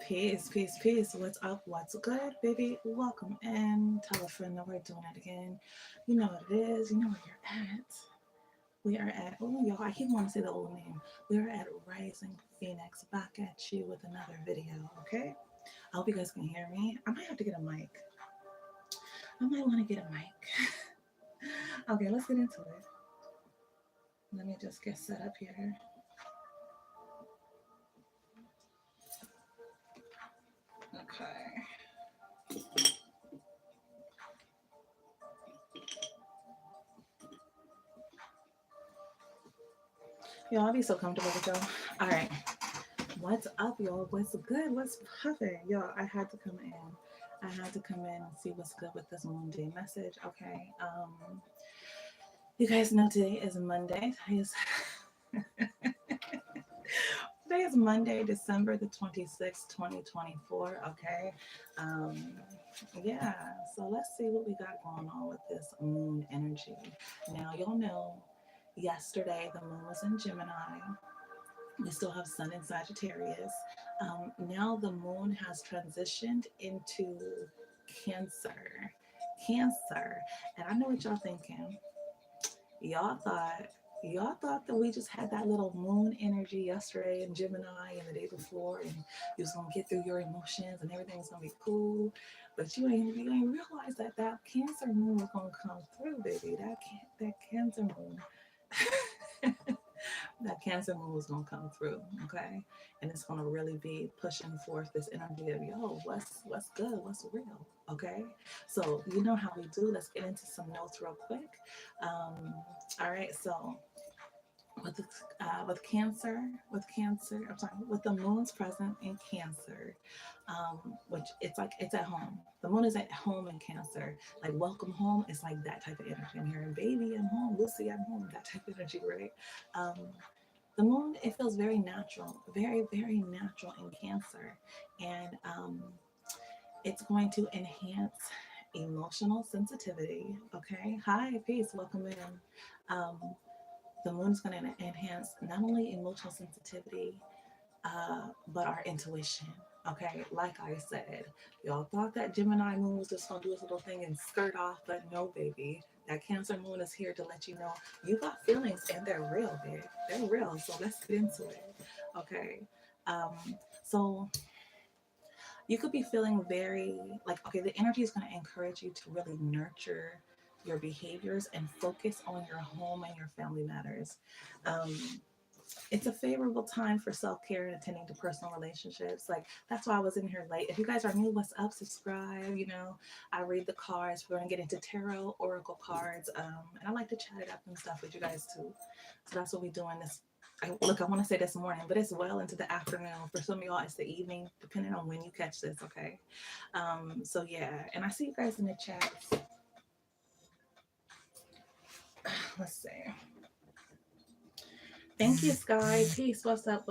Peace, peace, peace. What's up? What's good, baby? Welcome in. Tell a friend that we're doing it again. You know what it is. You know where you're at. We are at, oh, y'all, I keep wanting to say the old name. We are at Rising Phoenix, back at you with another video, okay? I hope you guys can hear me. I might have to get a mic. I might want to get a mic. Okay, let's get into it. Let me just get set up here. Okay. Y'all, I'll be so comfortable with y'all. All right. What's up, y'all? What's good? What's popping? Y'all, I had to come in. I had to come in and see what's good with this Moon Day message. Okay. You guys know today is Monday. Today is Monday, December the 26th, 2024. Okay. Um, yeah. So let's see what we got going on with this moon energy. Now, y'all know yesterday the moon was in Gemini. We still have Sun in Sagittarius. Now the moon has transitioned into Cancer. Cancer. And I know what y'all thinking. Y'all thought y'all thought that we just had that little moon energy yesterday in Gemini and the day before, and you was gonna get through your emotions and everything was gonna be cool. But you ain't realize that that Cancer moon was gonna come through, baby. That Cancer moon. That Cancer moon is gonna come through, okay? And it's gonna really be pushing forth this energy of yo, what's good, what's real, okay? So you know how we do. Let's get into some notes real quick. All right, so I'm sorry, with the moon's present in Cancer, which it's at home. The moon is at home in Cancer, like welcome home. It's like that type of energy. I'm hearing baby, I'm home, Lucy, I'm home. That type of energy, right? Um, the moon, it feels very natural, very very natural in Cancer, and it's going to enhance emotional sensitivity. Okay, hi, peace, welcome in. Um, the moon is going to enhance not only emotional sensitivity, but our intuition. Okay, like I said, y'all thought that Gemini moon was just gonna do its little thing and skirt off, but no, baby. That Cancer moon is here to let you know you got feelings and they're real, babe. They're real. So let's get into it. Okay. Um, so you could be feeling very like, okay, the energy is going to encourage you to really nurture your behaviors and focus on your home and your family matters. Um, it's a favorable time for self-care and attending to personal relationships. Like that's why I was in here late. If you guys are new, what's up? Subscribe. I read the cards. We're gonna get into tarot, oracle cards, and I like to chat it up and stuff with you guys too. So that's what we're doing this. I want to say this morning, but it's well into the afternoon. For some of y'all, it's the evening, depending on when you catch this. Okay. So yeah, and I see you guys in the chat. Let's see. Thank you, Sky. Peace. What's up?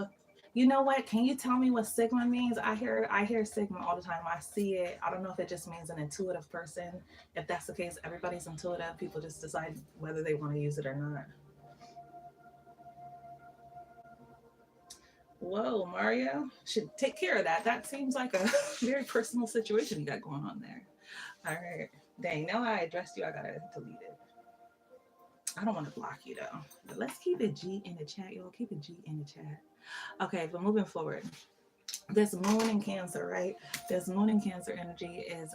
You know what? Can you tell me what Sigma means? I hear Sigma all the time. I see it. I don't know if it just means an intuitive person. If that's the case, everybody's intuitive. People just decide whether they want to use it or not. Whoa, Mario. Should take care of that. That seems like a very personal situation you got going on there. All right. Dang, now I addressed you. I gotta delete it. I don't want to block you though. But let's keep it G in the chat, y'all. Keep it G in the chat. Okay, but moving forward. This moon in Cancer, right? This moon in Cancer energy is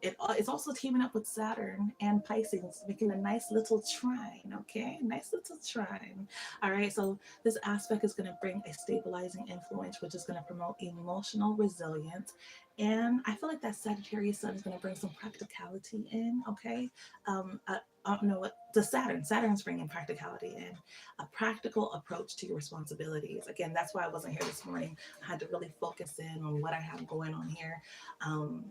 it's also teaming up with Saturn and Pisces, making a nice little trine. Okay, nice little trine. All right, so this aspect is going to bring a stabilizing influence, which is going to promote emotional resilience. And I feel like that Sagittarius sun is going to bring some practicality in. Okay, I don't know what the Saturn's bringing practicality in, a practical approach to your responsibilities. Again, that's why I wasn't here this morning. I had to really focus in on what I have going on here. Home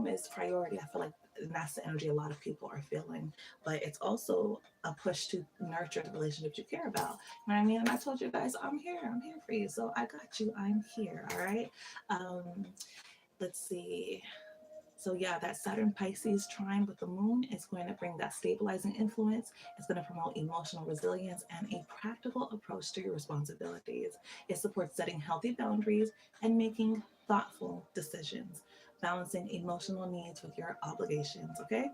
is priority. I feel like that's the energy a lot of people are feeling, but it's also a push to nurture the relationships you care about. You know what I mean? And I told you guys, I'm here for you. So I got you. I'm here. All right. Let's see. So yeah, that Saturn Pisces trine with the moon is going to bring that stabilizing influence. It's going to promote emotional resilience and a practical approach to your responsibilities. It supports setting healthy boundaries and making thoughtful decisions, balancing emotional needs with your obligations. Okay.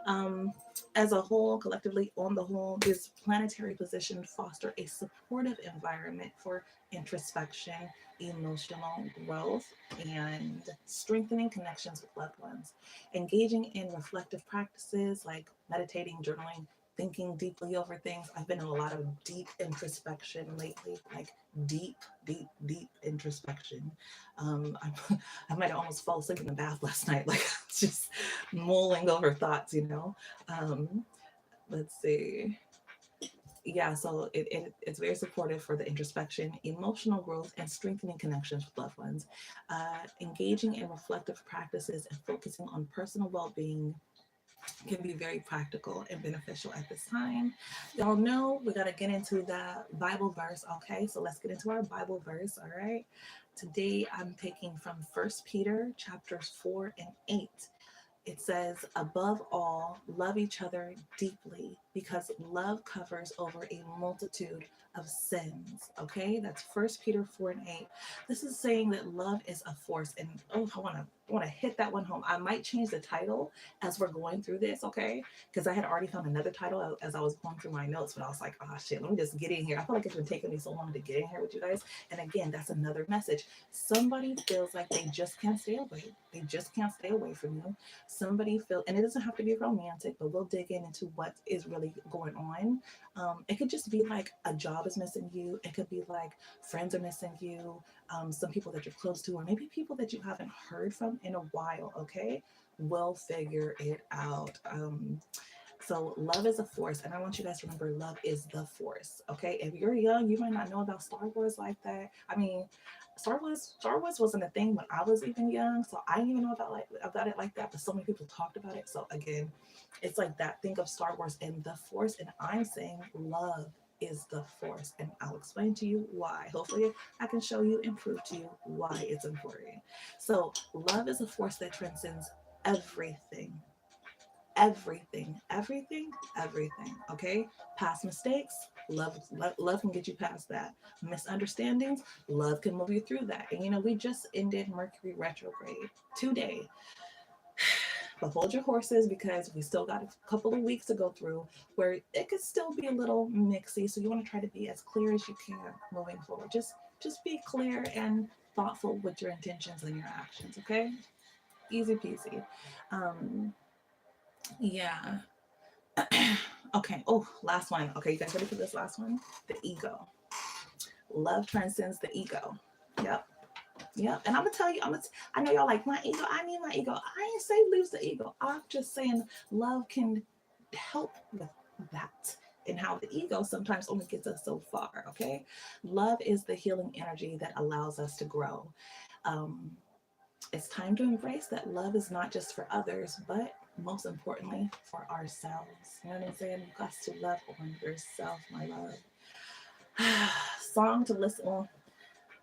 Um, as a whole, collectively, on the whole, this planetary position foster a supportive environment for introspection, emotional growth, and strengthening connections with loved ones. Engaging in reflective practices like meditating, journaling, thinking deeply over things. I've been in a lot of deep introspection lately, like deep, deep introspection. I might have almost fall asleep in the bath last night, like just mulling over thoughts, you know. Um, let's see. Yeah, so it's very supportive for the introspection, emotional growth, and strengthening connections with loved ones. Engaging in reflective practices and focusing on personal well being can be very practical and beneficial at this time. Y'all know we got to get into the Bible verse. Okay, so let's get into our Bible verse. All right. Today I'm taking from First Peter chapters 4 and 8. It says, above all, love each other deeply because love covers over a multitude of sins. Okay, that's First Peter 4 and 8. This is saying that love is a force. And oh, I want to hit that one home. I might change the title as we're going through this, okay? Because I had already found another title as I was going through my notes, but I was like, oh shit, let me just get in here. I feel like it's been taking me so long to get in here with you guys. And again, that's another message. Somebody feels like they just can't stay away. They just can't stay away from you. Somebody feel, and it doesn't have to be romantic, but we'll dig into what is really going on. It could just be like a job is missing you. It could be like friends are missing you. Some people that you're close to, or maybe people that you haven't heard from in a while. Okay, we'll figure it out. So love is a force, and I want you guys to remember love is the force. Okay, if you're young, you might not know about Star Wars like that. I mean, Star Wars wasn't a thing when I was even young, so I didn't even know about it like that. But so many people talked about it. So again, it's like that. Think of Star Wars and the force, and I'm saying love is the force, and I'll explain to you why. Hopefully, I can show you and prove to you why it's important. So love is a force that transcends everything, everything. Okay, past mistakes, love can get you past that. Misunderstandings, love can move you through that. And you know, we just ended Mercury retrograde today, but hold your horses because we still got a couple of weeks to go through where it could still be a little mixy. So you want to try to be as clear as you can moving forward. Just be clear and thoughtful with your intentions and your actions. Okay, easy peasy. um yeah. Okay. Oh, last one. Okay, you guys ready for this last one? The ego. Love transcends the ego. Yep. Yep. And I'm gonna tell you, I know y'all like my ego. I need my ego. I ain't say lose the ego. I'm just saying love can help with that. And how the ego sometimes only gets us so far. Okay. Love is the healing energy that allows us to grow. Um, it's time to embrace that love is not just for others, but most importantly for ourselves. You know what I'm saying? You got to love on yourself, my love. Song to listen on.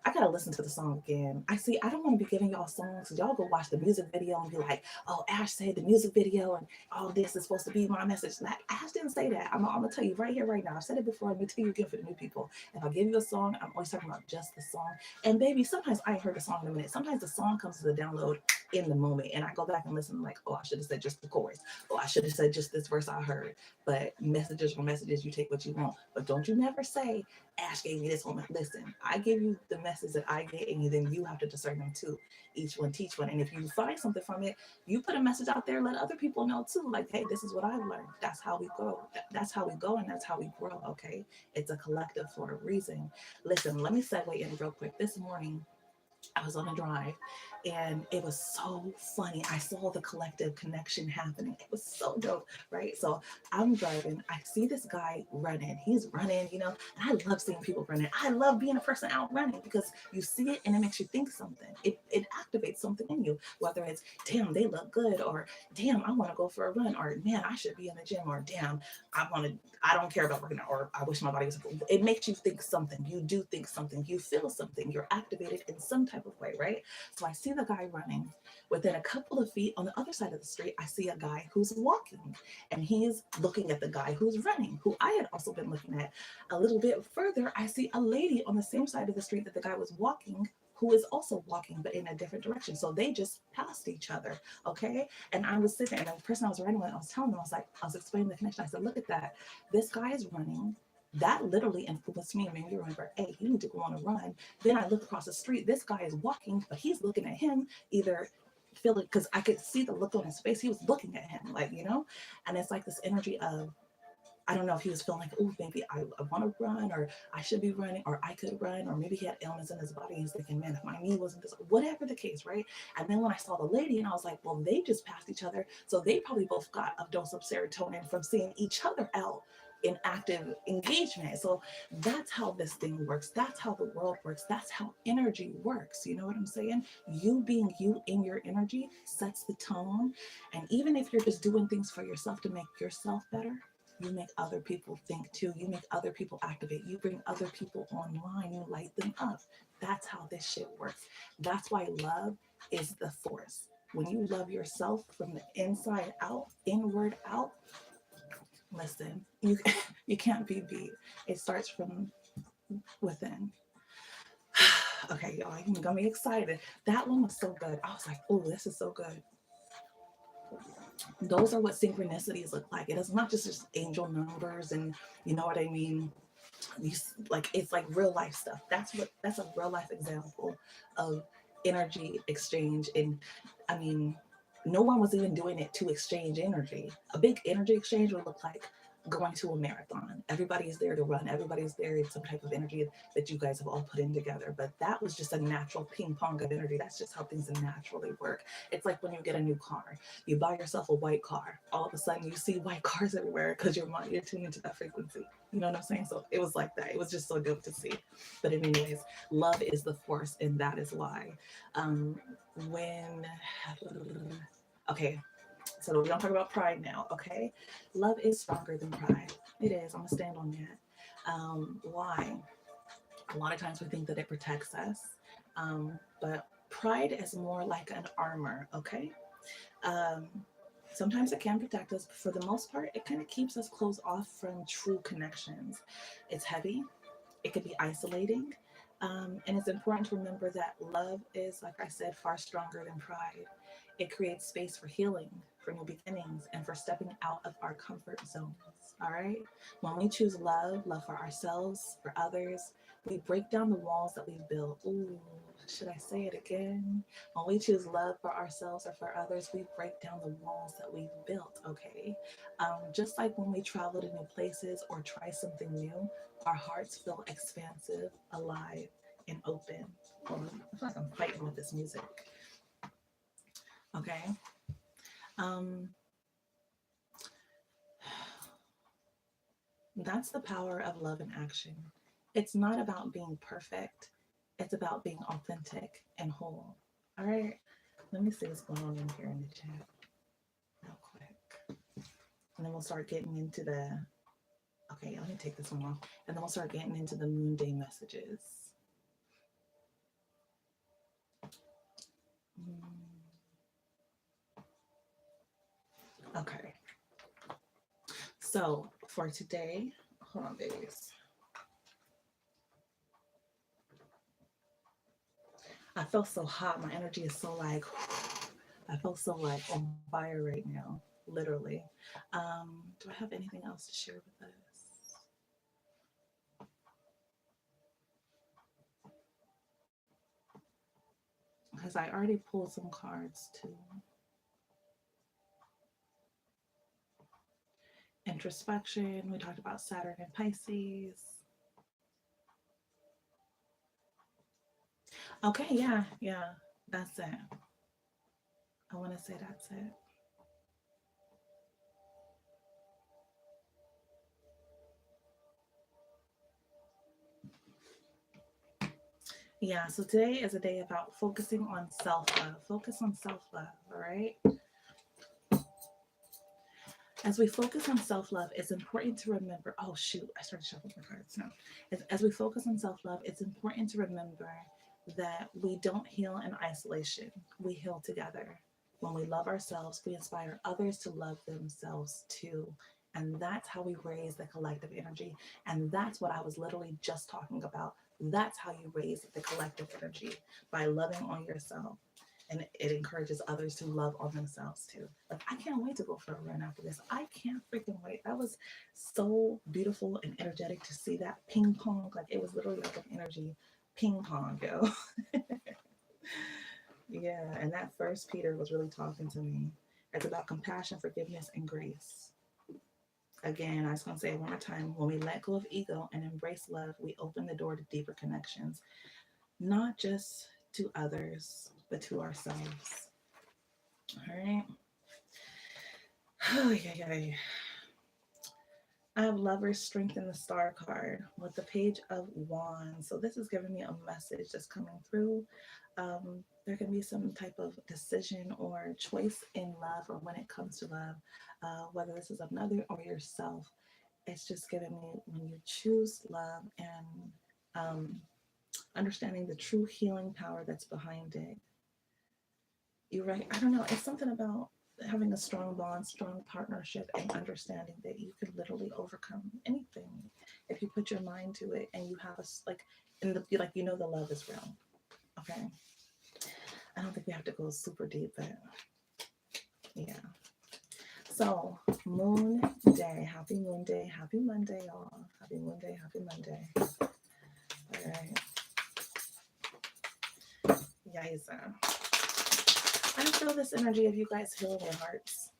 I gotta listen to the song again. I don't want to be giving y'all songs. Y'all go watch the music video and be like, oh, Ash said the music video and all this is supposed to be my message. Like, Ash didn't say that. I'm gonna tell you right here, right now. I've said it before. I'm gonna tell you again for the new people. If I give you a song, I'm always talking about just the song. And baby, sometimes I ain't heard the song in a minute. Sometimes the song comes to the download in the moment, and I go back and listen. I'm like, oh, I should have said just the chorus. Oh, I should have said just this verse I heard. But messages for messages, you take what you want. But don't you never say Ash gave me this one. Listen, I give you the message that I get, and then you have to discern them too. Each one teach one. And if you find something from it, you put a message out there, let other people know too. Like, hey, this is what I've learned. That's how we grow. That's how we go, and that's how we grow. Okay, it's a collective for a reason. Listen, let me segue in real quick. This morning, I was on a drive and it was so funny. I saw the collective connection happening. It was so dope, right? So I'm driving. I see this guy running. He's running, you know, and I love seeing people running. I love being a person out running because you see it and it makes you think something. It activates something in you, whether it's, damn, they look good, or damn, I want to go for a run, or man, I should be in the gym, or damn, I don't care about working out, or I wish my body was. It makes you think something. You do think something. You feel something. You're activated in some type of way, right? So I see the guy running. Within a couple of feet on the other side of the street, I see a guy who's walking, and he's looking at the guy who's running, who I had also been looking at. A little bit further, I see a lady on the same side of the street that the guy was walking, who is also walking, but in a different direction. So they just passed each other, okay? And I was sitting there, and the person I was running with, I was telling them, I was explaining the connection. I said, look at that. This guy is running. That literally influenced me and made me remember, hey, you need to go on a run. Then I look across the street. This guy is walking, but he's looking at him, either feeling, because I could see the look on his face. He was looking at him, like, you know? And it's like this energy of, I don't know if he was feeling like, oh, maybe I want to run, or I should be running, or I could run, or maybe he had illness in his body. He's thinking, man, if my knee wasn't this, whatever the case, right? And then when I saw the lady, and I was like, well, they just passed each other. So they probably both got a dose of serotonin from seeing each other out in active engagement. So that's how this thing works. That's how the world works. That's how energy works. You know what I'm saying? You being you in your energy sets the tone. And even if you're just doing things for yourself to make yourself better, you make other people think too. You make other people activate. You bring other people online. You light them up. That's how this shit works. That's why love is the force. When you love yourself from the inside out, inward out, listen, you can't be beat. It starts from within. Okay, y'all, you got me excited. That one was so good. I was like, oh, this is so good. Those are what synchronicities look like. It is not just angel numbers, and you know what I mean. Like, it's like real life stuff. That's a real life example of energy exchange. And I mean, no one was even doing it to exchange energy. A big energy exchange would look like going to a marathon. Everybody is there to run. Everybody's there in some type of energy that you guys have all put in together. But that was just a natural ping pong of energy. That's just how things naturally work. It's like when you get a new car. You buy yourself a white car. All of a sudden you see white cars everywhere because you're tuned into that frequency. You know what I'm saying? So it was like that. It was just so dope to see. But anyways, love is the force, and that is why. Okay, so we don't talk about pride now, okay? Love is stronger than pride. It is. I'm gonna stand on that. Why? A lot of times we think that it protects us, but pride is more like an armor, okay? Sometimes it can protect us, but for the most part, it kind of keeps us closed off from true connections. It's heavy. It could be isolating. And it's important to remember that love is, like I said, far stronger than pride. It creates space for healing, for new beginnings, and for stepping out of our comfort zones. All right? When we choose love for ourselves, for others, we break down the walls that we've built. Ooh, should I say it again? When we choose love for ourselves or for others, we break down the walls that we've built, okay? Just like when we travel to new places or try something new, our hearts feel expansive, alive, and open. Hold on, I feel like I'm fighting with this music. Okay. That's the power of love in action. It's not about being perfect. It's about being authentic and whole. All right. Let me see what's going on in here in the chat real quick. And then we'll start getting into the, okay, let me take this one off. And then we'll start getting into the moon day messages. Okay. So for today, hold on, babies. I feel so hot. My energy is so like, I feel so like on fire right now, literally. Do I have anything else to share with us? Because I already pulled some cards too. Introspection, we talked about Saturn and Pisces. Okay, yeah, that's it. I want to say that's it. Yeah, so today is a day about focusing on self-love. Focus on self-love, all right? As we focus on self-love, it's important to remember, oh shoot, I started shuffling my cards now. As we focus on self-love, it's important to remember that we don't heal in isolation. We heal together. When we love ourselves, we inspire others to love themselves too. And that's how we raise the collective energy. And that's what I was literally just talking about. That's how you raise the collective energy, by loving on yourself. And it encourages others to love on themselves too. Like, I can't wait to go for a run after this. I can't freaking wait. That was so beautiful and energetic to see that ping pong. Like, it was literally like an energy ping pong, yo. Yeah, and that first Peter was really talking to me. It's about compassion, forgiveness, and grace. Again, I was going to say it one more time. When we let go of ego and embrace love, we open the door to deeper connections, not just to others, but to ourselves. All right. Oh, yeah, yeah, yeah. I have Lover's Strength in the Star card with the Page of Wands. So this is giving me a message that's coming through. There can be some type of decision or choice in love, or when it comes to love, whether this is another or yourself. It's just giving me, when you choose love and understanding the true healing power that's behind it. You're right. I don't know. It's something about having a strong bond, strong partnership, and understanding that you could literally overcome anything if you put your mind to it, and you have a like, in the like, you know, the love is real. Okay. I don't think we have to go super deep, but yeah. So, Moon Day. Happy Moon Day. Happy Monday, y'all. Happy Moon Day. Happy Monday. All right. Yes. I feel this energy of you guys healing your hearts.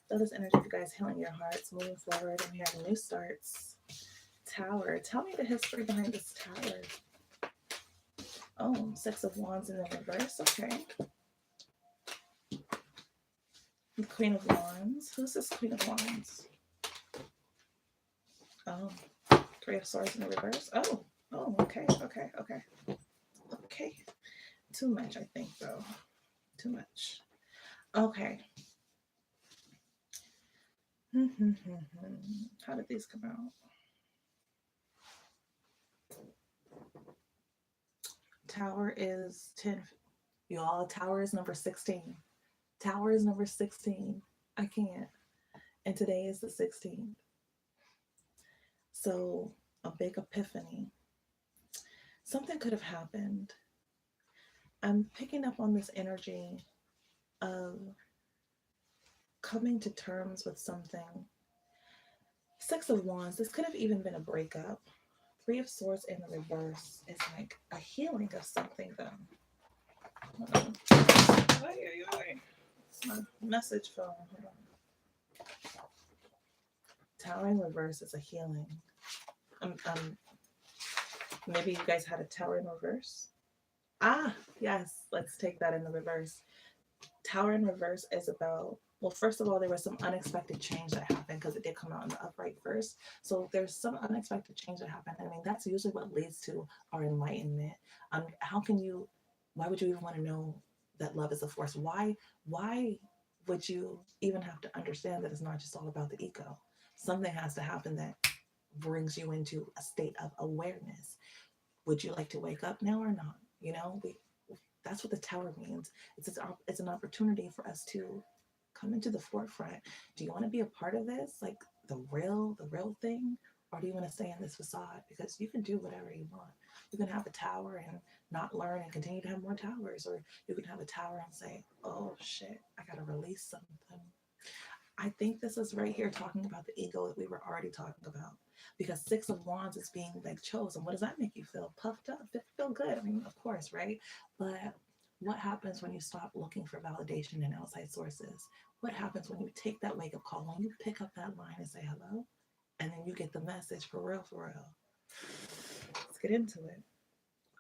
Feel this energy of you guys healing your hearts, moving forward. I'm hearing new starts. Tower. Tell me the history behind this tower. Oh, Six of Wands in the reverse. Okay. The Queen of Wands. Who's this Queen of Wands? Oh, Three of Swords in the reverse. Oh, okay. Okay. Too much, I think, though. Too much. Okay. How did these come out? Tower is 10. Y'all, Tower is number 16. Tower is number 16. I can't. And today is the 16th. So, a big epiphany. Something could have happened. I'm picking up on this energy of coming to terms with something. Six of Wands, this could have even been a breakup. Three of Swords in the reverse is like a healing of something, though. Hold on. It's my message phone. Hold on. Tower in reverse is a healing. Maybe you guys had a Tower in reverse. Ah, yes. Let's take that in the reverse. Tower in reverse is about, well, first of all, there was some unexpected change that happened because it did come out in the upright first. So there's some unexpected change that happened. I mean, that's usually what leads to our enlightenment. Why would you even want to know that love is a force? Why would you even have to understand that it's not just all about the ego? Something has to happen that brings you into a state of awareness. Would you like to wake up now or not? You know, that's what the Tower means. It's an opportunity for us to come into the forefront. Do you want to be a part of this, like the real thing, or do you want to stay in this facade? Because you can do whatever you want. You can have a tower and not learn and continue to have more towers, or you can have a tower and say, "Oh shit, I gotta release something." I think this is right here talking about the ego that we were already talking about. Because Six of Wands is being like chosen. What does that make you feel? Puffed up? Feel good? I mean, of course, right? But what happens when you stop looking for validation in outside sources? What happens when you take that wake up call, when you pick up that line and say hello, and then you get the message for real, for real? Let's get into it.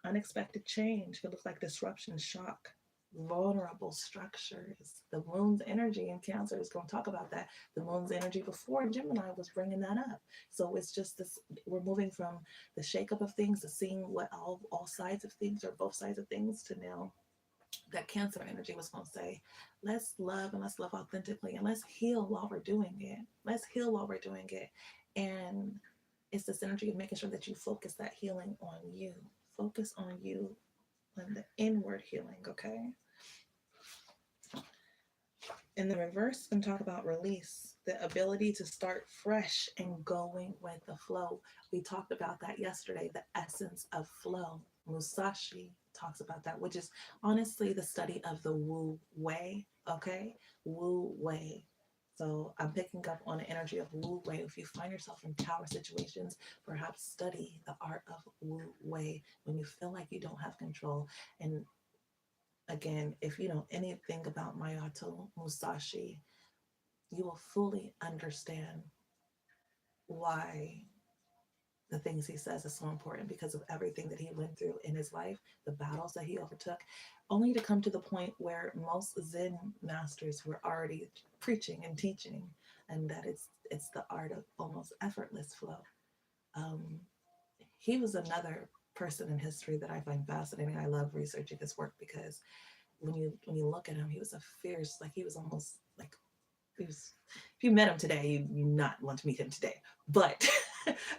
Unexpected change could look like disruption, shock, vulnerable structures. The moon's energy in Cancer is going to talk about that. The moon's energy before Gemini was bringing that up. So it's just this, we're moving from the shakeup of things to seeing what all sides of things, or both sides of things, to now that Cancer energy was going to say, let's love, and let's love authentically, and let's heal while we're doing it. Let's heal while we're doing it. And it's this energy of making sure that you focus that healing on you. focus on you and the inward healing, okay? In the reverse, I'm going to talk about release, the ability to start fresh and going with the flow. We talked about that yesterday, the essence of flow. Musashi talks about that, which is honestly the study of the Wu Wei, okay? Wu Wei. So I'm picking up on the energy of Wu Wei. If you find yourself in power situations, perhaps study the art of Wu Wei when you feel like you don't have control. And again, if you know anything about Masato Musashi, you will fully understand why the things he says is so important, because of everything that he went through in his life, the battles that he overtook, only to come to the point where most Zen masters were already preaching and teaching, and that it's the art of almost effortless flow. Um, he was another person in history that I find fascinating. I love researching his work because when you look at him, he was a fierce, like he was almost like he was. If you met him today, you not want to meet him today. But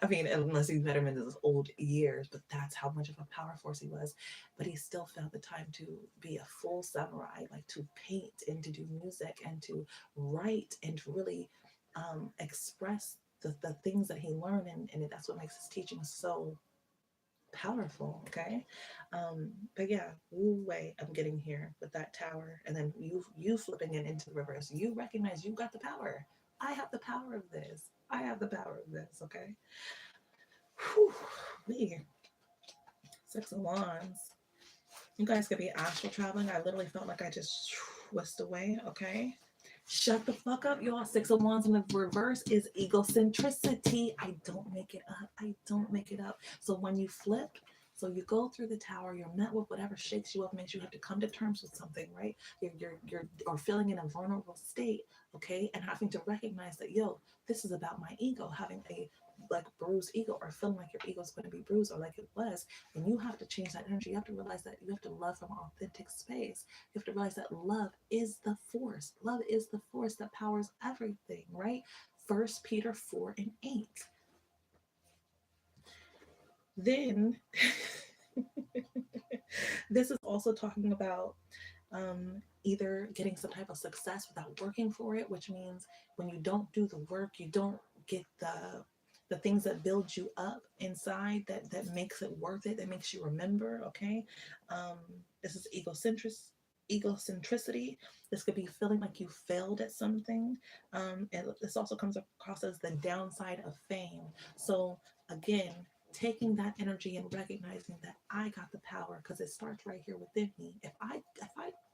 I mean, unless you met him in his old years, but that's how much of a power force he was. But he still found the time to be a full samurai, like to paint and to do music and to write and to really express the things that he learned, and that's what makes his teaching so powerful. Okay. But yeah, Wu Wei, I'm getting here with that tower, and then you flipping it into the reverse. You recognize you got the power. I have the power of this. I have the power of this. Okay. Whew, we 6 of Wands. You guys could be astral traveling. I literally felt like I just whisked away. Okay. Shut the fuck up, y'all. 6 of Wands in the reverse is egocentricity. I don't make it up. I don't make it up. So when you flip, so you go through the tower, you're met with whatever shakes you up, makes you have to come to terms with something, right? You're or feeling in a vulnerable state, okay, and having to recognize that, yo, this is about my ego, having a like bruised ego, or feeling like your ego is going to be bruised, or like it was, and you have to change that energy. You have to realize that you have to love from an authentic space. You have to realize that love is the force. Love is the force that powers everything, right? First Peter 4:8. Then this is also talking about either getting some type of success without working for it, which means when you don't do the work, you don't get the things that build you up inside, that makes it worth it, that makes you remember. Okay. um, this is egocentricity. This could be feeling like you failed at something. And this also comes across as the downside of fame. So again, taking that energy and recognizing that I got the power, because it starts right here within me. If I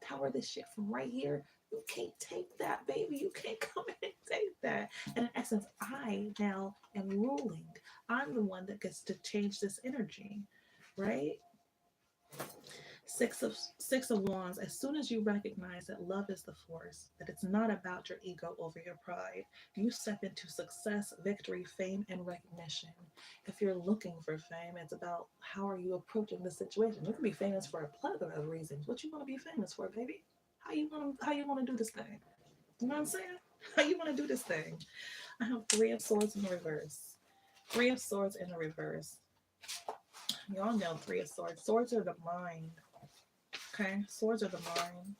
power this shit from right here, you can't take that, baby. You can't come in and take that. And in essence, I now am ruling. I'm the one that gets to change this energy, right? Six of Wands. As soon as you recognize that love is the force, that it's not about your ego over your pride, you step into success, victory, fame, and recognition. If you're looking for fame, it's about how are you approaching the situation. You can be famous for a plethora of reasons. What you want to be famous for, baby? How you want to do this thing? You know what I'm saying? How you want to do this thing? I have 3 of Swords in the reverse. 3 of Swords in the reverse. Y'all know 3 of Swords. Swords are the mind. Okay, swords are the mind.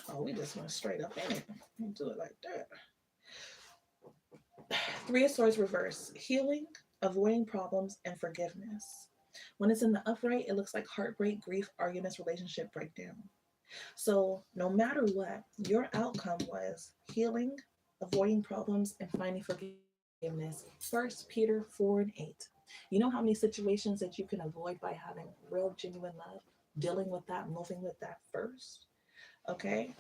Oh, we just went straight up in it. Don't do it like that. 3 of Swords reverse. Healing, avoiding problems, and forgiveness. When it's in the upright, it looks like heartbreak, grief, arguments, relationship breakdown. So no matter what, your outcome was healing, avoiding problems, and finding forgiveness. 1 Peter 4:8. You know how many situations that you can avoid by having real genuine love, dealing with that, moving with that first. Okay.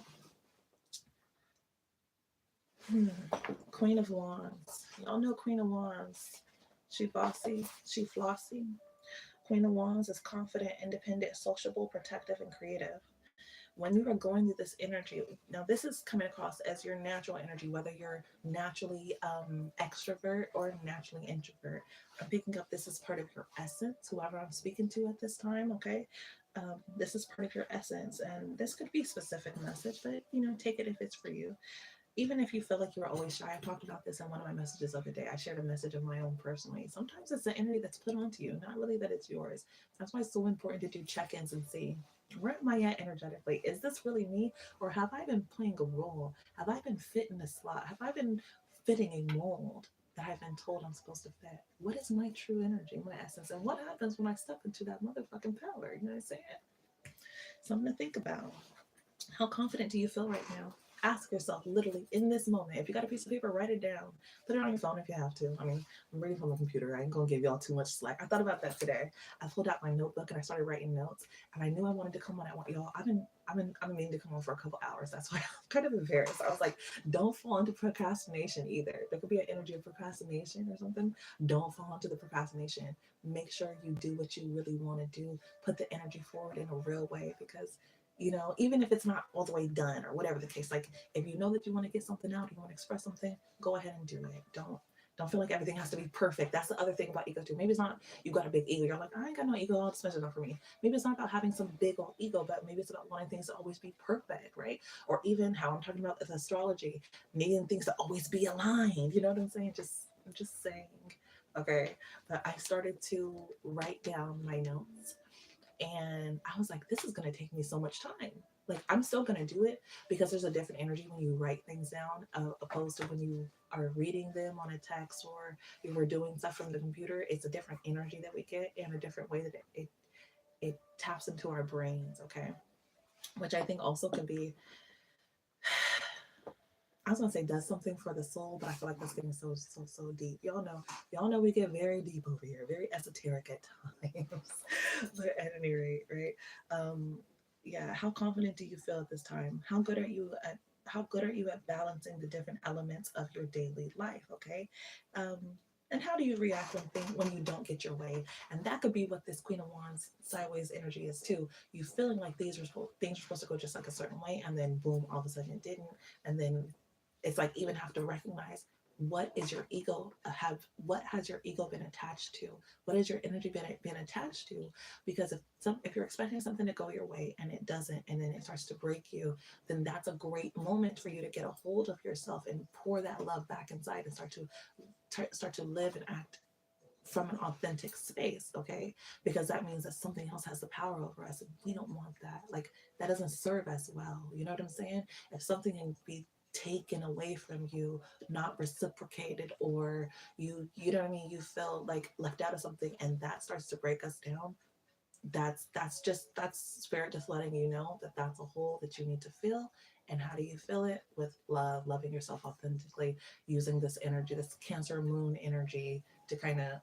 Queen of Wands. Y'all know Queen of Wands. She bossy, she flossy. Queen of Wands is confident, independent, sociable, protective, and creative. when you are going through this energy, now this is coming across as your natural energy, whether you're naturally extrovert or naturally introvert. I'm picking up this is part of your essence, whoever I'm speaking to at this time, okay? This is part of your essence, and this could be a specific message, but take it if it's for you. Even if you feel like you're always shy, I talked about this in one of my messages the other day. I shared a message of my own personally. Sometimes it's the energy that's put onto you, not really that it's yours. That's why it's so important to do check-ins and see, where am I at energetically? Is this really me? Or have I been playing a role? Have I been fitting a slot? Have I been fitting a mold that I've been told I'm supposed to fit? What is my true energy, my essence? And what happens when I step into that motherfucking power? You know what I'm saying? Something to think about. How confident do you feel right now? Ask yourself literally in this moment. If you got a piece of paper, write it down. Put it on your phone if you have to. I mean, I'm reading from a computer. I ain't gonna give y'all too much slack. I thought about that today. I pulled out my notebook and I started writing notes. And I knew I wanted to come on. I want y'all. I've been meaning to come on for a couple hours. That's why I'm kind of embarrassed. I was like, don't fall into procrastination either. There could be an energy of procrastination or something. Don't fall into the procrastination. Make sure you do what you really want to do. Put the energy forward in a real way, because even if it's not all the way done or whatever the case, like if you know that you want to get something out, you want to express something, go ahead and do it. Don't feel like everything has to be perfect. That's the other thing about ego too. Maybe it's not you got a big ego. You're like, I ain't got no ego. All this enough for me. Maybe it's not about having some big old ego, but maybe it's about wanting things to always be perfect, right? Or even how I'm talking about with astrology, needing things to always be aligned. You know what I'm saying? I'm just saying. Okay. But I started to write down my notes, and I was like, this is going to take me so much time. Like, I'm still going to do it, because there's a different energy when you write things down, opposed to when you are reading them on a text, or you were doing stuff from the computer. It's a different energy that we get, and a different way that it taps into our brains, okay? Which I think also can be, I was gonna say does something for the soul, but I feel like that's getting so deep. Y'all know we get very deep over here, very esoteric at times. But at any rate, right? Um, yeah, how confident do you feel at this time? How good are you at balancing the different elements of your daily life? Okay. Um, and how do you react when you don't get your way? And that could be what this Queen of Wands sideways energy is too. You feeling like things are supposed to go just like a certain way, and then boom, all of a sudden it didn't, and then it's like even have to recognize, what is your ego what has your ego been attached to? What has your energy been attached to? Because if you're expecting something to go your way and it doesn't, and then it starts to break you, then that's a great moment for you to get a hold of yourself and pour that love back inside, and start to live and act from an authentic space, okay? Because that means that something else has the power over us, and we don't want that. Like, that doesn't serve us well. You know what I'm saying? If something can be taken away from you, not reciprocated, or you know what I mean, you feel like left out of something, and that starts to break us down, that's spirit just letting you know that that's a hole that you need to fill. And how do you fill it? With love, loving yourself authentically, using this energy, this Cancer moon energy, to kind of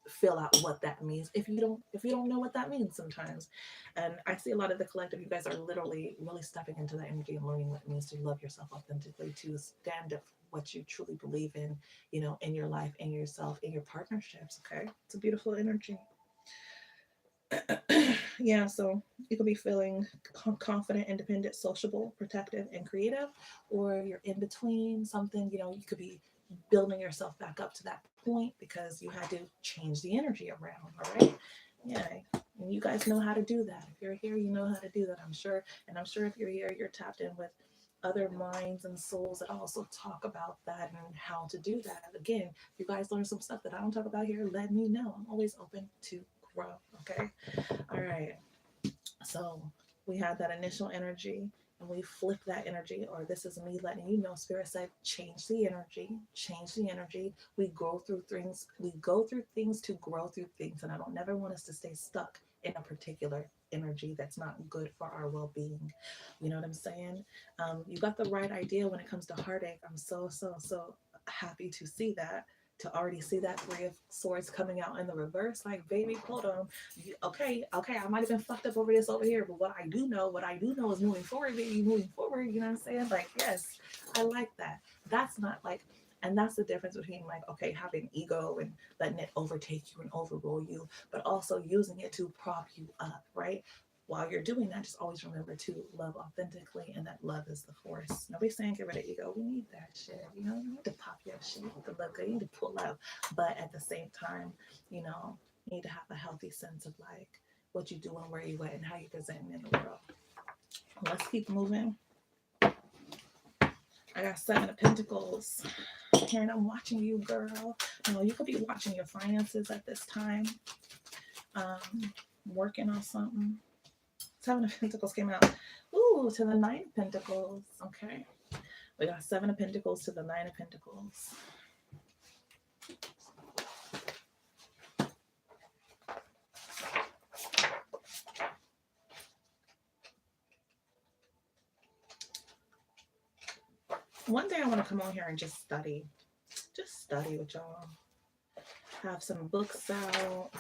fill out what that means, if you don't know what that means sometimes. And I see a lot of the collective, you guys are literally really stepping into that energy and learning what it means to love yourself authentically, to stand up for what you truly believe in, in your life, in yourself, in your partnerships. Okay, it's a beautiful energy. Yeah, so you could be feeling confident, independent, sociable, protective, and creative, or you're in between something. You could be building yourself back up to that point because you had to change the energy around. All right, yeah, and you guys know how to do that. If you're here, you know how to do that, I'm sure. And I'm sure if you're here, you're tapped in with other minds and souls that also talk about that and how to do that. Again, if you guys learn some stuff that I don't talk about here, let me know. I'm always open to grow. Okay. All right. So we had that initial energy, and we flip that energy, or this is me letting you know, Spirit said, change the energy, change the energy. We go through things to grow through things. And I don't never want us to stay stuck in a particular energy that's not good for our well-being. You know what I'm saying? You got the right idea when it comes to heartache. I'm so happy to see that. To already see that Three of Swords coming out in the reverse, like, baby, hold on. Okay, I might have been fucked up over this over here, but what I do know is moving forward, baby, moving forward. You know what I'm saying? Like, yes, I like that. That's not like, and that's the difference between, like, okay, having ego and letting it overtake you and overrule you, but also using it to prop you up, right? while you're doing that, just always remember to love authentically, and that love is the force. Nobody's saying get rid of ego. We need that shit. You know, you need to pop your shit, you need to look good, you need to pull up. But at the same time, you know, you need to have a healthy sense of like what you do and where you at and how you present in the world. Let's keep moving. I got 7 of Pentacles. And I'm watching you, girl. You know, you could be watching your finances at this time. Working on something. 7 of Pentacles came out. Ooh, to the 9 of Pentacles. Okay. We got 7 of Pentacles to the 9 of Pentacles. One day I want to come on here and just study. Just study with y'all. Have some books out.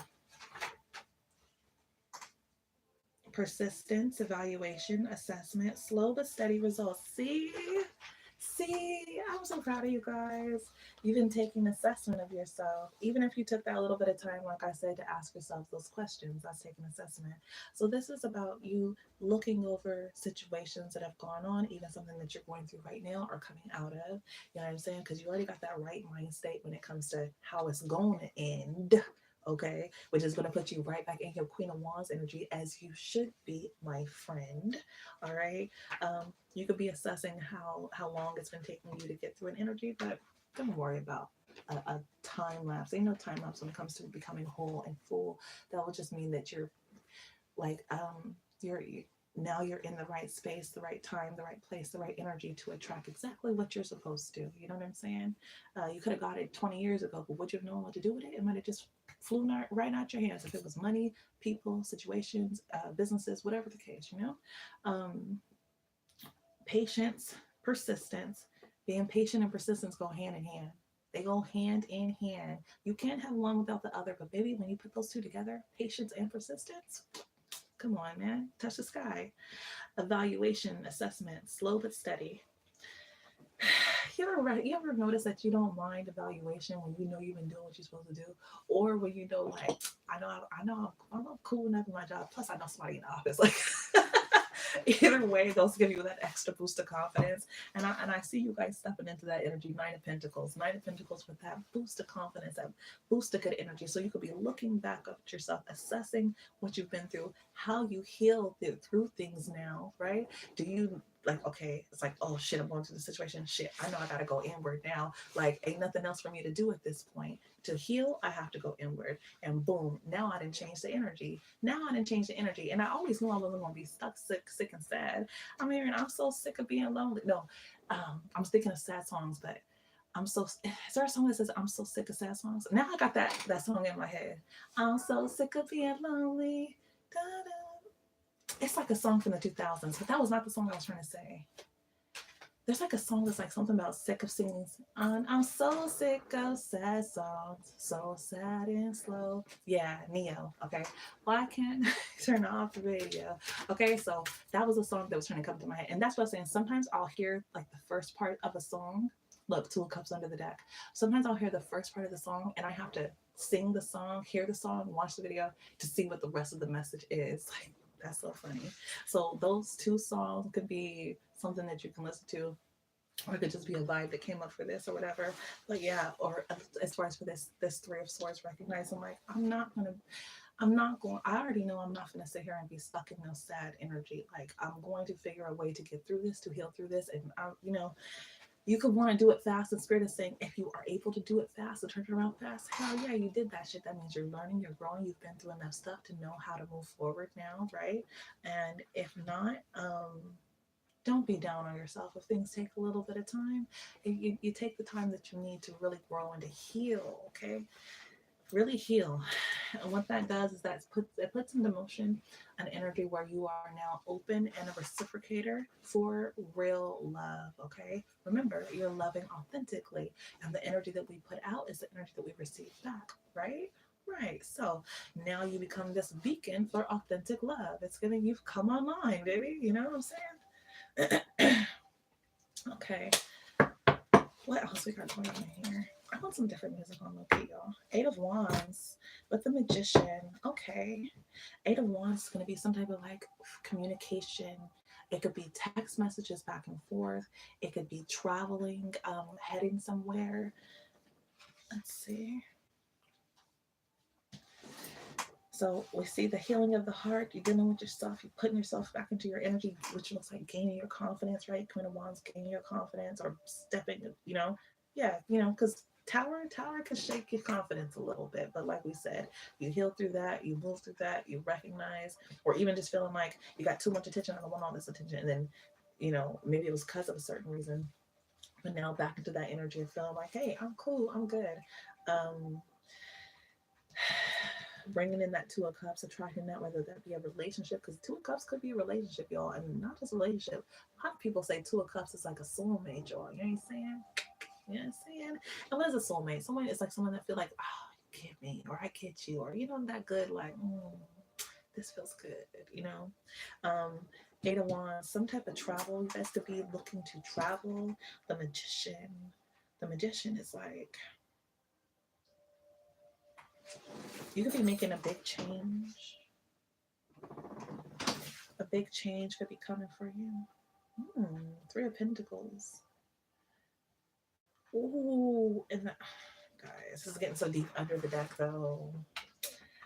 Persistence, evaluation, assessment, slow but steady results. See, I'm so proud of you guys. You've been taking assessment of yourself. Even if you took that little bit of time, like I said, to ask yourself those questions, that's taking assessment. So this is about you looking over situations that have gone on, even something that you're going through right now or coming out of. You know what I'm saying? Because you already got that right mind state when it comes to how it's going to end. Okay, which is going to put you right back in your Queen of Wands energy, as you should be, my friend. All right, you could be assessing how long it's been taking you to get through an energy, but don't worry about a time lapse. Ain't no time lapse when it comes to becoming whole and full. That will just mean that you're like you're now you're in the right space, the right time, the right place, the right energy to attract exactly what you're supposed to. You know what I'm saying? You could have got it 20 years ago, but would you have known what to do with it? It might have just flew right out your hands if it was money, people, situations, businesses, whatever the case, you know? Patience, persistence. Being patient and persistence go hand in hand. They go hand in hand. You can't have one without the other, but baby, when you put those two together, patience and persistence, come on, man, touch the sky. Evaluation, assessment, slow but steady. You ever notice that you don't mind evaluation when you know you've been doing what you're supposed to do, or when you know, like, I'm cool enough in my job. Plus, I know somebody in the office. Like, either way, those give you that extra boost of confidence. And I see you guys stepping into that energy. 9 of Pentacles with that boost of confidence, that boost of good energy. So you could be looking back up at yourself, assessing what you've been through, how you heal through things now, right? Do you like, okay, it's like, oh shit, I'm going through the situation. Shit, I know I gotta go inward now. Like, ain't nothing else for me to do at this point. To heal, I have to go inward. And boom, now I didn't change the energy. And I always knew I wasn't gonna be stuck, sick and sad. I'm hearing, I'm so sick of being lonely. No, I'm thinking of sad songs, but is there a song that says I'm so sick of sad songs? Now I got that song in my head. I'm so sick of being lonely. Da, da. It's like a song from the 2000s, but that was not the song I was trying to say. There's like a song that's like something about sick of singing. I'm so sick of sad songs, so sad and slow. Yeah, Neo. Okay, why can't I turn off the radio? Okay, so that was a song that was trying to come to my head, and that's what I'm saying. Sometimes I'll hear like the first part of a song. Look, 2 cups under the deck. Sometimes I'll hear the first part of the song, and I have to sing the song, hear the song, watch the video to see what the rest of the message is. Like, that's so funny. So those 2 songs could be something that you can listen to, or it could just be a vibe that came up for this or whatever. But yeah, or as far as for this 3 of Swords, recognizing like I already know I'm not gonna sit here and be stuck in no sad energy. Like, I'm going to figure a way to get through this, to heal through this. And you could want to do it fast, and Spirit is saying, if you are able to do it fast and turn it around fast, hell yeah, you did that shit. That means you're learning, you're growing, you've been through enough stuff to know how to move forward now, right? And if not, don't be down on yourself if things take a little bit of time. You take the time that you need to really grow and to heal, okay? Really heal. And what that does is that it puts into motion an energy where you are now open and a reciprocator for real love, okay? Remember, you're loving authentically, and the energy that we put out is the energy that we receive back, right? Right. So now you become this beacon for authentic love. It's gonna, you've come online, baby. You know what I'm saying? Okay. What else we got going on here? I want some different music on loop, y'all. Eight of Wands with the Magician. Okay. Eight of Wands is going to be some type of like communication. It could be text messages back and forth. It could be traveling, heading somewhere. Let's see. So we see the healing of the heart. You're dealing with yourself. You're putting yourself back into your energy, which looks like gaining your confidence, right? Queen of Wands, gaining your confidence or stepping, yeah, because tower can shake your confidence a little bit. But like we said, you heal through that, you move through that, you recognize, or even just feeling like you got too much attention, I don't want all this attention. And then, maybe it was because of a certain reason. But now back into that energy of feeling like, hey, I'm cool, I'm good. Um, Bringing in that Two of Cups, attracting that, whether that be a relationship, because Two of Cups could be a relationship, y'all, and not just a relationship. A lot of people say Two of Cups is like a soulmate, y'all. You know what I'm saying? You know what I'm saying? And what is a soulmate? Someone is like someone that feel like, oh, you get me, or I get you, or that good, like, this feels good, Um, Eight of Wands, some type of travel. You guys could be looking to travel. The Magician. The Magician is like, you could be making a big change. A big change could be coming for you. Three of Pentacles. Ooh, and guys, this is getting so deep under the deck, though.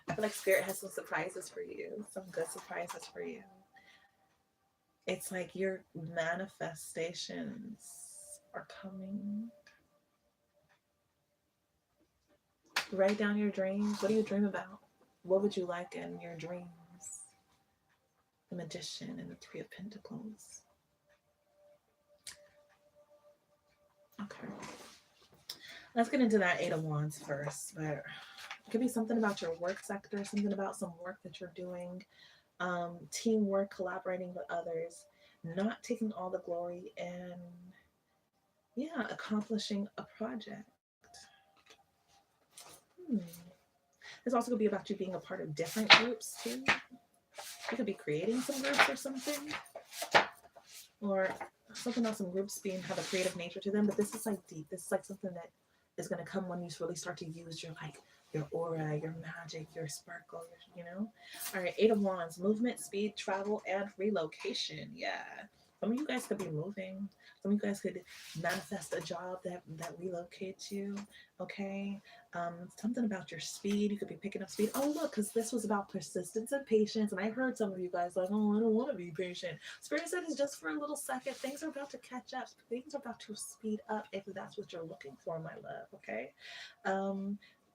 I feel like Spirit has some surprises for you, some good surprises for you. It's like your manifestations are coming. Write down your dreams. What do you dream about? What would you like in your dreams? The Magician and the Three of Pentacles. Okay. Let's get into that Eight of Wands first. But it could be something about your work sector, something about some work that you're doing, teamwork, collaborating with others, not taking all the glory, and yeah, accomplishing a project. It's also going to be about you being a part of different groups too. You could be creating some groups or something, or something about some groups have a creative nature to them. But this is like deep. This is like something that is going to come when you really start to use your aura, your magic, your sparkle, All right, Eight of Wands, movement, speed, travel, and relocation. Yeah. Some of you guys could be moving. Some of you guys could manifest a job that relocates you. Okay. Something about your speed. You could be picking up speed. Oh, look, because this was about persistence and patience. And I heard some of you guys like, oh, I don't want to be patient. Spirit said it's just for a little second. Things are about to catch up. Things are about to speed up if that's what you're looking for, my love. Okay.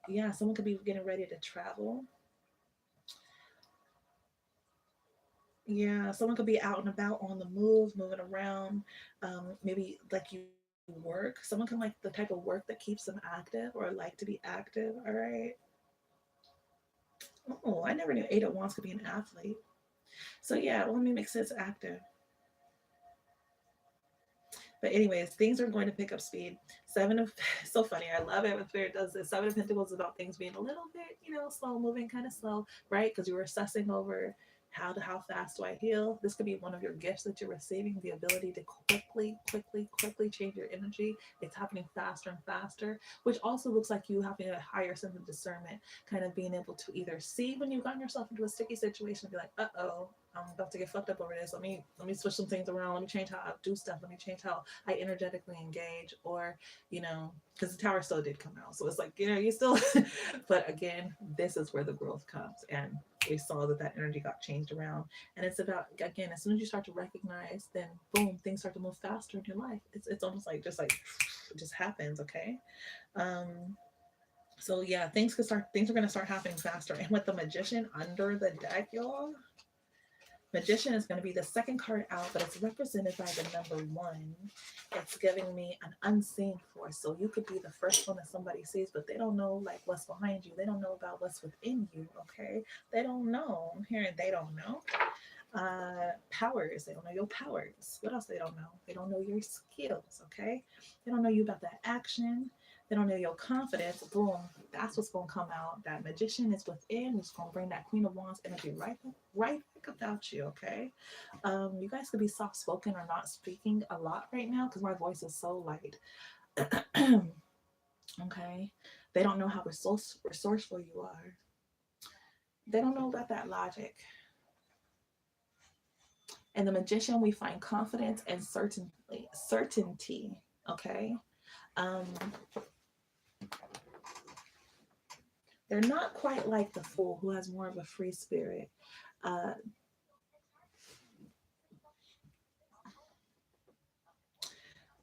Yeah, someone could be getting ready to travel. Yeah, someone could be out and about on the move, moving around. Maybe like you work. Someone can like the type of work that keeps them active or like to be active. All right. Oh, I never knew Eight of Wands could be an athlete. So yeah, well, let me make sense active. But anyways, things are going to pick up speed. Seven of so funny. I love it when Spirit does this. Seven of Pentacles is about things being a little bit, slow moving, kind of slow, right? Because you were assessing over how fast do I heal. This could be one of your gifts that you're receiving, the ability to quickly change your energy. It's happening faster and faster, which also looks like you having a higher sense of discernment, kind of being able to either see when you've gotten yourself into a sticky situation and be like, uh-oh, I'm about to get fucked up over this. Let me switch some things around. Let me change how I do stuff. Let me change how I energetically engage. Or, because the tower still did come out. So it's like, you still, but again, this is where the growth comes. And we saw that energy got changed around. And it's about, again, as soon as you start to recognize, then boom, things start to move faster in your life. It's almost like it just happens. Okay. So yeah, things are going to start happening faster. And with the Magician under the deck, y'all, Magician is going to be the second card out, but it's represented by the number 1. It's giving me an unseen force. So you could be the first one that somebody sees, but they don't know like what's behind you. They don't know about what's within you. Okay. They don't know. I'm hearing they don't know. Powers. They don't know your powers. What else they don't know? They don't know your skills. Okay. They don't know you about that action. They don't know your confidence. Boom. That's what's going to come out. That Magician is within. It's going to bring that Queen of Wands energy right back about you. Okay. You guys could be soft spoken or not speaking a lot right now because my voice is so light. Okay. They don't know how resourceful you are. They don't know about that logic. In the magician, we find confidence and certainty. Okay. Um, they're not quite like the fool who has more of a free spirit. Uh,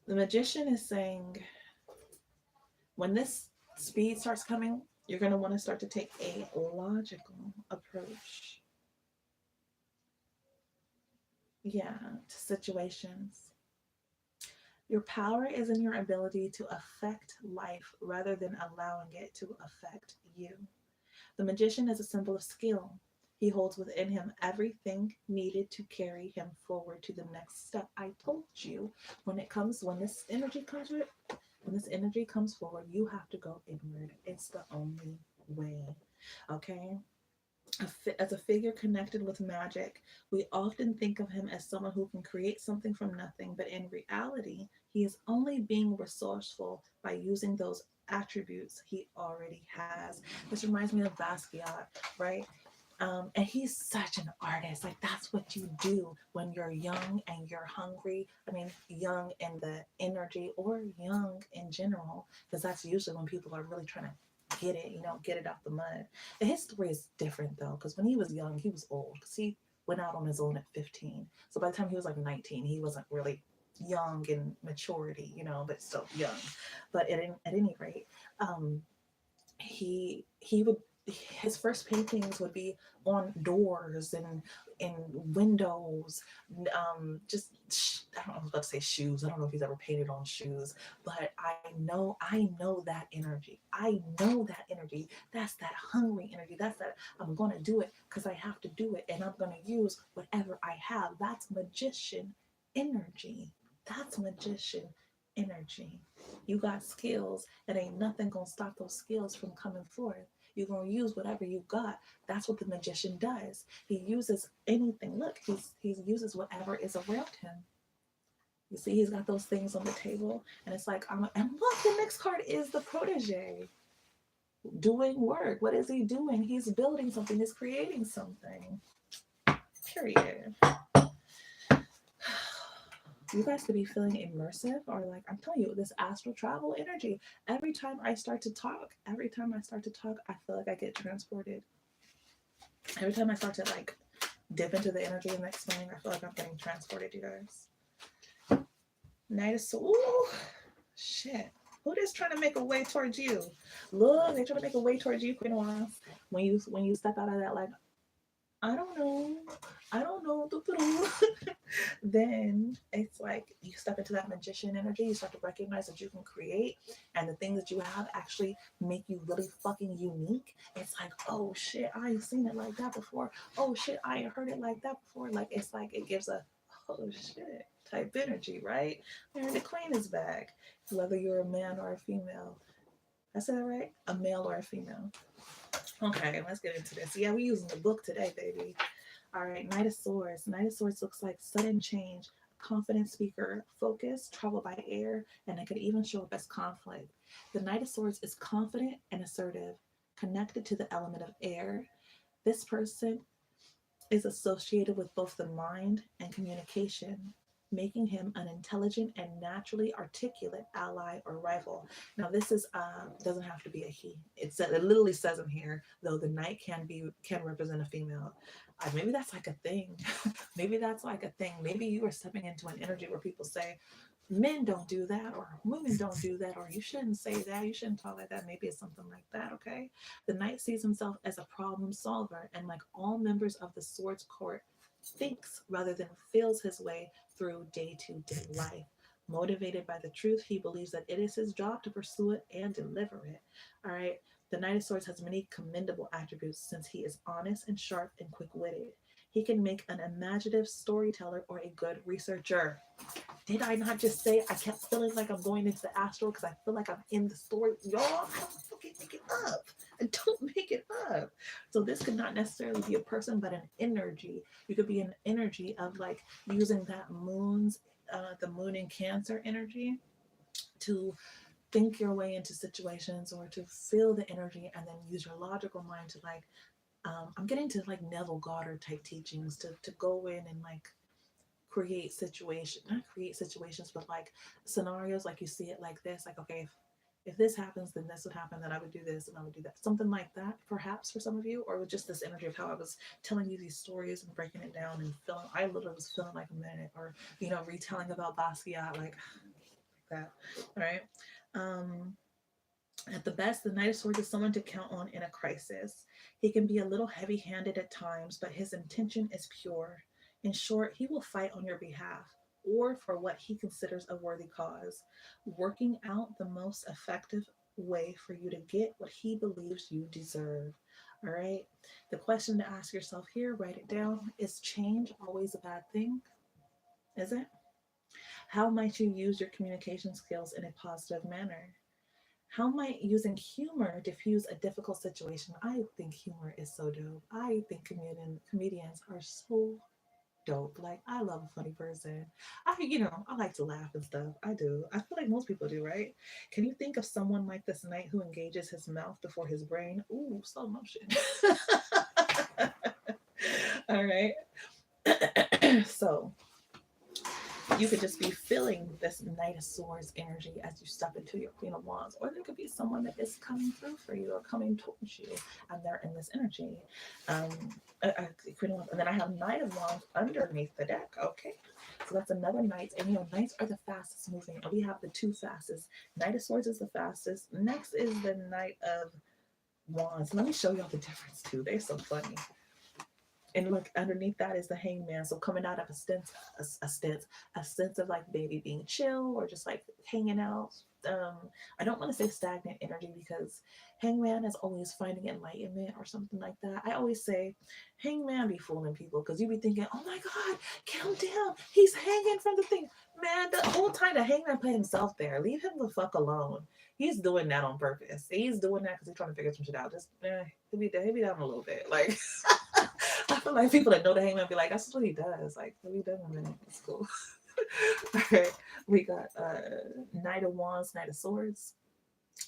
the magician is saying when this speed starts coming, you're going to want to start to take a logical approach. Yeah, to situations. Your power is in your ability to affect life rather than allowing it to affect you. The magician is a symbol of skill. He holds within him everything needed to carry him forward to the next step. I told you when this energy comes forward, you have to go inward. It's the only way. Okay? As a figure connected with magic, we often think of him as someone who can create something from nothing, but in reality, he is only being resourceful by using those attributes he already has. This reminds me of Basquiat, right? And he's such an artist. Like, that's what you do when you're young and you're hungry. I mean, young in the energy or young in general, because that's usually when people are really trying to get it, get it out the mud. And his story is different though, because when he was young, he was old, because he went out on his own at 15. So by the time he was like 19, he wasn't really young in maturity, but still young. But at any rate, he would his first paintings would be on doors and in windows, just I don't know, I was about to say shoes. I don't know if he's ever painted on shoes, but I know that energy. I know that energy. That's that hungry energy. That's that I'm gonna do it because I have to do it, and I'm gonna use whatever I have. That's magician energy. That's magician energy. You got skills, and ain't nothing gonna stop those skills from coming forth. You're gonna use whatever you got. That's what the magician does. He uses anything. Look, he uses whatever is around him. You see, he's got those things on the table, and it's like, and look, the next card is the protege doing work. What is he doing? He's building something. He's creating something. Period. You guys could be feeling immersive, or like I'm telling you, this astral travel energy. Every time I start to talk, I feel like I get transported. Every time I start to like dip into the energy and explaining, I feel like I'm getting transported, you guys. Knight of Swords. Ooh, shit. Who is trying to make a way towards you? Look, they trying to make a way towards you, Queen Wands. When you step out of that, like, I don't know. Then it's like you step into that magician energy. You start to recognize that you can create, and the things that you have actually make you really fucking unique. It's like, oh shit, I ain't seen it like that before. Oh shit, I ain't heard it like that before. Like, it's like it gives a oh shit type energy, right? And the queen is back. Whether you're a man or a female. I said that right? A male or a female. Okay, let's get into this. Yeah, we're using the book today, baby. All right, Knight of Swords. Knight of Swords looks like sudden change, confident speaker, focus, travel by air, and it could even show up as conflict. The Knight of Swords is confident and assertive, connected to the element of air. This person is associated with both the mind and communication, making him an intelligent and naturally articulate ally or rival. Now, this is doesn't have to be a he. It literally says in here, though the knight can represent a female. Maybe that's like a thing. Maybe that's like a thing. Maybe you are stepping into an energy where people say, men don't do that, or women don't do that, or you shouldn't say that, you shouldn't talk like that. Maybe it's something like that. Okay, the knight sees himself as a problem solver, and like all members of the swords court, thinks rather than feels his way through day-to-day life. Motivated by the truth, he believes that it is his job to pursue it and deliver it. All right, the Knight of Swords has many commendable attributes since he is honest and sharp and quick-witted. He can make an imaginative storyteller or a good researcher. Did I not just say I kept feeling like I'm going into the astral because I feel like I'm in the story? Y'all, I don't fucking make it up. I don't make it up. So this could not necessarily be a person, but an energy. You could be an energy of like using that the moon in Cancer energy to think your way into situations or to feel the energy and then use your logical mind to like, I'm getting to like Neville Goddard type teachings to go in and like create situations, not create situations, but like scenarios, like you see it like this, like, okay, if this happens, then this would happen, then I would do this and I would do that. Something like that, perhaps for some of you, or with just this energy of how I was telling you these stories and breaking it down and feeling, I literally was feeling like a minute, or, you know, retelling about Basquiat, like that. All right. Um, at the best, the Knight of Swords is someone to count on in a crisis. He can be a little heavy handed at times, but his intention is pure. In short, he will fight on your behalf or for what he considers a worthy cause, working out the most effective way for you to get what he believes you deserve. All right. The question to ask yourself here, write it down: is change always a bad thing? Is it? How might you use your communication skills in a positive manner? How might using humor diffuse a difficult situation? I think humor is so dope. I think comedians are so dope. Like, I love a funny person. I like to laugh and stuff. I do. I feel like most people do, right? Can you think of someone like this knight who engages his mouth before his brain? Ooh, slow motion. All right. So you could just be feeling this Knight of Swords energy as you step into your Queen of Wands, or there could be someone that is coming through for you or coming towards you, and they're in this energy. Um, Queen of Wands, and then I have Knight of Wands underneath the deck. Okay, so that's another Knight, and you know, Knights are the fastest moving, and we have the two fastest. Knight of Swords is the fastest. Next is the Knight of Wands. Let me show y'all the difference too. They're so funny. And look, underneath that is the hangman. So coming out of a sense of like maybe being chill or just like hanging out. I don't want to say stagnant energy because hangman is always finding enlightenment or something like that. I always say hangman be fooling people because you be thinking, oh my God, get him down. He's hanging from the thing. Man, the whole time the hangman put himself there. Leave him the fuck alone. He's doing that on purpose. He's doing that because he's trying to figure some shit out. Just he'll be down a little bit. Like I feel like people that know the hangman be like, that's just what he does. Like, what he does in a minute. It's cool. All right. We got Knight of Wands, Knight of Swords.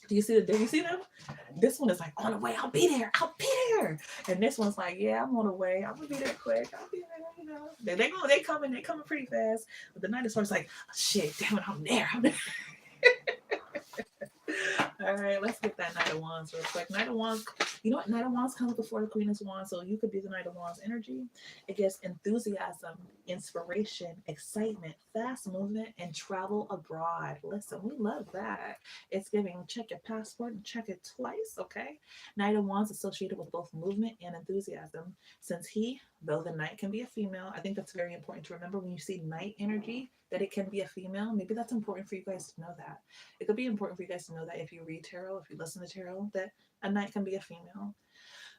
Do you see them? This one is like, on the way, I'll be there. I'll be there. And this one's like, yeah, I'm on the way. I'm gonna be there quick. I'll be there, you know. They coming pretty fast. But the Knight of Swords is like, oh, shit, damn it, I'm there. I'm there. All right, let's get that Knight of Wands real quick. Knight of Wands, you know what? Knight of Wands comes before the Queen of Wands, so you could be the Knight of Wands energy. It gives enthusiasm, inspiration, excitement, fast movement, and travel abroad. Listen, we love that. It's giving check your passport and check it twice, okay? Knight of Wands associated with both movement and enthusiasm. Since though the Knight can be a female, I think that's very important to remember when you see Knight energy, that it can be a female. Maybe that's important for you guys to know that. It could be important for you guys to know that if you read tarot, if you listen to tarot, that a knight can be a female.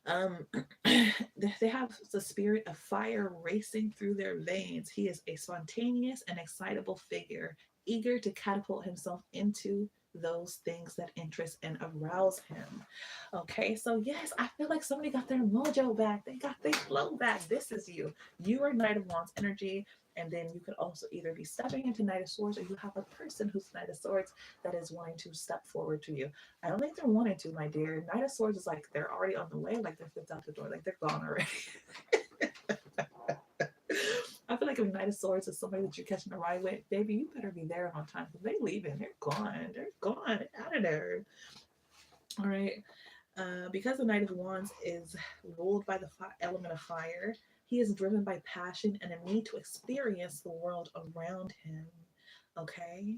Um, they have the spirit of fire racing through their veins. He is a spontaneous and excitable figure, eager to catapult himself into those things that interest and arouse him. Okay, so yes, I feel like somebody got their mojo back. They got their flow back. This is you. You are Knight of Wands energy. And then you could also either be stepping into Knight of Swords, or you have a person who's Knight of Swords that is wanting to step forward to you. I don't think they're wanting to, my dear. Knight of Swords is like they're already on the way, like they're flipped out the door, like they're gone already. I feel like if Knight of Swords is somebody that you're catching a ride with, baby, you better be there on time because they leaving. They're gone. They're gone out of there. All right. Because the Knight of Wands is ruled by the element of fire, he is driven by passion and a need to experience the world around him. Okay.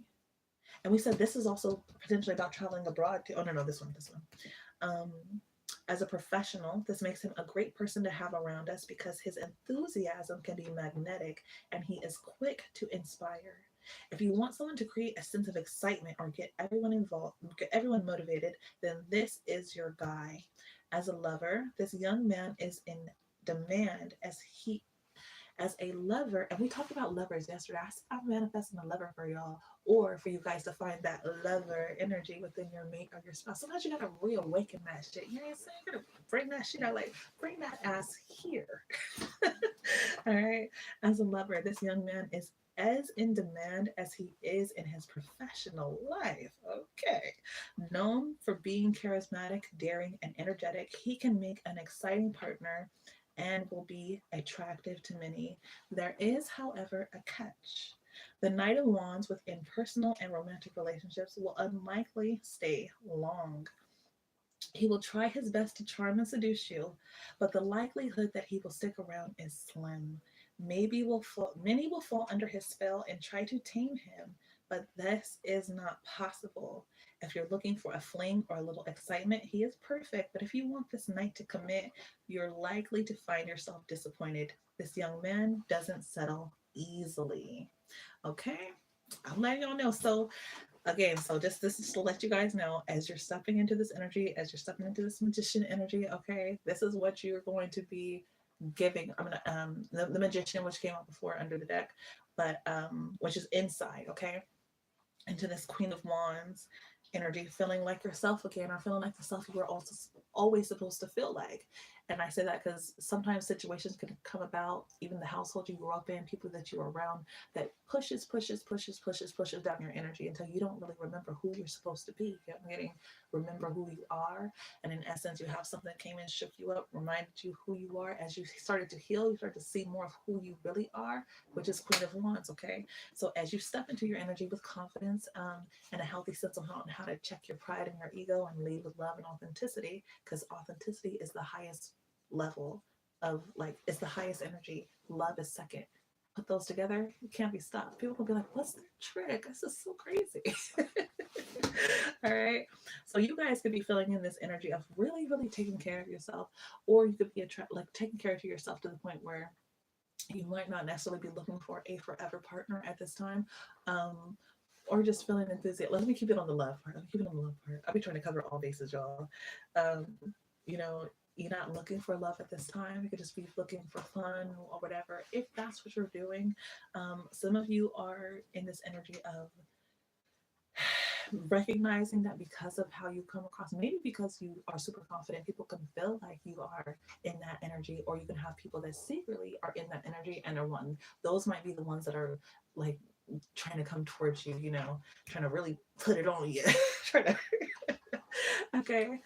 And we said this is also potentially about traveling abroad too. Oh, no, this one. Um, as a professional, this makes him a great person to have around us because his enthusiasm can be magnetic and he is quick to inspire. If you want someone to create a sense of excitement or get everyone involved, get everyone motivated, then this is your guy. As a lover, this young man is in demand as a lover, and we talked about lovers yesterday. I'm manifesting a lover for y'all, or for you guys to find that lover energy within your mate or your spouse. Sometimes you gotta reawaken that shit. You know what I'm saying? You gotta bring that shit out, like bring that ass here. All right. As a lover, this young man is as in demand as he is in his professional life. Okay. Known for being charismatic, daring, and energetic, he can make an exciting partner and will be attractive to many. There is, however, a catch. The Knight of Wands within personal and romantic relationships will unlikely stay long. He will try his best to charm and seduce you, but the likelihood that he will stick around is slim. Many will fall under his spell and try to tame him, but this is not possible. If you're looking for a fling or a little excitement, he is perfect. But if you want this night to commit, you're likely to find yourself disappointed. This young man doesn't settle easily. Okay, I'm letting y'all know. So again, so just this is to let you guys know, as you're stepping into this energy, as you're stepping into this magician energy, okay, this is what you're going to be giving. I'm gonna the magician, which came up before under the deck, but which is inside, okay, into this Queen of Wands energy, feeling like yourself again, or feeling like the self you were also always supposed to feel like. And I say that because sometimes situations can come about, even the household you grew up in, people that you're around, that pushes down your energy until you don't really remember who you're supposed to be. You're getting remember who you are. And in essence, you have something that came in, shook you up, reminded you who you are. As you started to heal, you started to see more of who you really are, which is Queen of Wands, okay? So as you step into your energy with confidence and a healthy sense of how to check your pride and your ego and lead with love and authenticity, because authenticity is the highest level of, like, it's the highest energy. Love is second. Put those together, you can't be stopped. People will be like, what's the trick? This is so crazy. All right. So you guys could be feeling in this energy of really, really taking care of yourself, or you could be like taking care of yourself to the point where you might not necessarily be looking for a forever partner at this time, or just feeling enthusiastic. Let me keep it on the love part. Let me keep it on the love part. I'll be trying to cover all bases, y'all. Um, you know, you're not looking for love at this time. You could just be looking for fun or whatever. If that's what you're doing, some of you are in this energy of recognizing that because of how you come across, maybe because you are super confident, people can feel like you are in that energy, or you can have people that secretly are in that energy and are one. Those might be the ones that are like trying to come towards you, trying to really put it on you. trying to okay.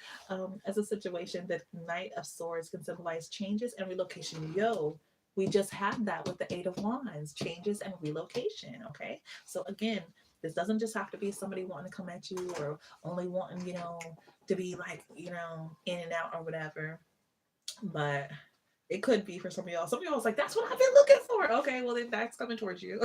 As a situation, the Knight of Swords can symbolize changes and relocation. Yo, we just had that with the Eight of Wands, changes and relocation. Okay. So again, this doesn't just have to be somebody wanting to come at you or only wanting, to be like, in and out or whatever. But it could be for some of y'all. Some of y'all was like, that's what I've been looking for. Okay, well then that's coming towards you.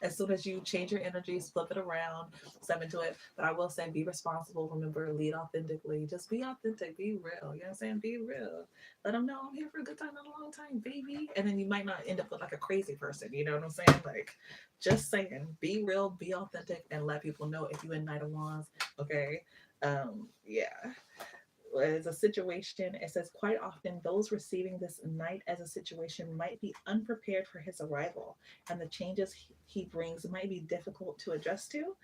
As soon as you change your energies, flip it around, step into it. But I will say, be responsible. Remember, lead authentically. Just be authentic. Be real. You know what I'm saying? Be real. Let them know I'm here for a good time, not a long time, baby. And then you might not end up with like a crazy person. You know what I'm saying? Like, just saying, be real, be authentic, and let people know if you in Knight of Wands. Okay. Yeah. As a situation, it says quite often those receiving this knight as a situation might be unprepared for his arrival, and the changes he brings might be difficult to adjust to.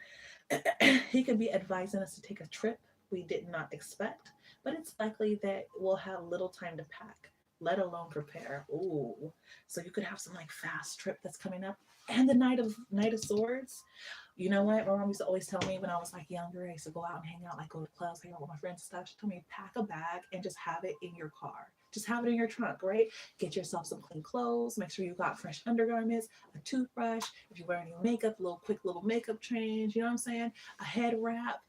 He could be advising us to take a trip we did not expect, but it's likely that we'll have little time to pack, let alone prepare. Ooh, so you could have some like fast trip that's coming up, and the Knight of Swords. You know what? My mom used to always tell me when I was like younger, I used to go out and hang out, like go to clubs, hang out with my friends and stuff. She told me, pack a bag and just have it in your car. Just have it in your trunk, right? Get yourself some clean clothes. Make sure you got fresh undergarments, a toothbrush. If you're wearing your makeup, a little quick little makeup change, you know what I'm saying? A head wrap,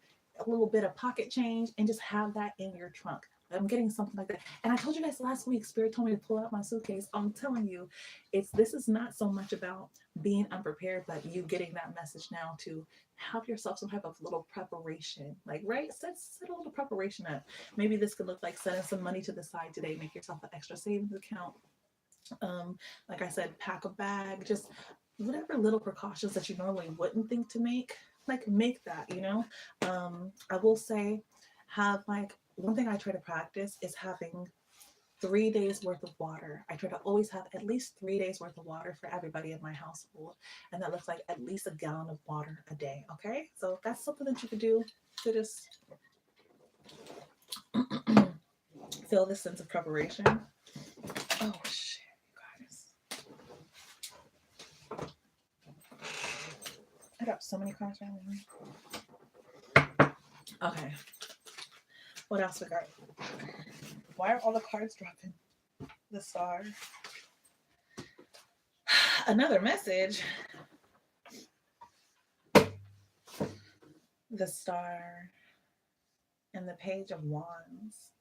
a little bit of pocket change, and just have that in your trunk. I'm getting something like that. And I told you guys last week, Spirit told me to pull out my suitcase. I'm telling you, this is not so much about being unprepared, but you getting that message now to have yourself some type of little preparation. Like, right? Set a little preparation up. Maybe this could look like setting some money to the side today, make yourself an extra savings account. Like I said, pack a bag, just whatever little precautions that you normally wouldn't think to make, like make that, I will say, have like, one thing I try to practice is having 3 days worth of water. I try to always have at least 3 days worth of water for everybody in my household. And that looks like at least a gallon of water a day. Okay. So that's something that you could do to just feel this sense of preparation. Oh shit, you guys. up so many cards right now. Okay. What else we got? Why are all the cards dropping? The Star. Another message. The Star and the Page of Wands.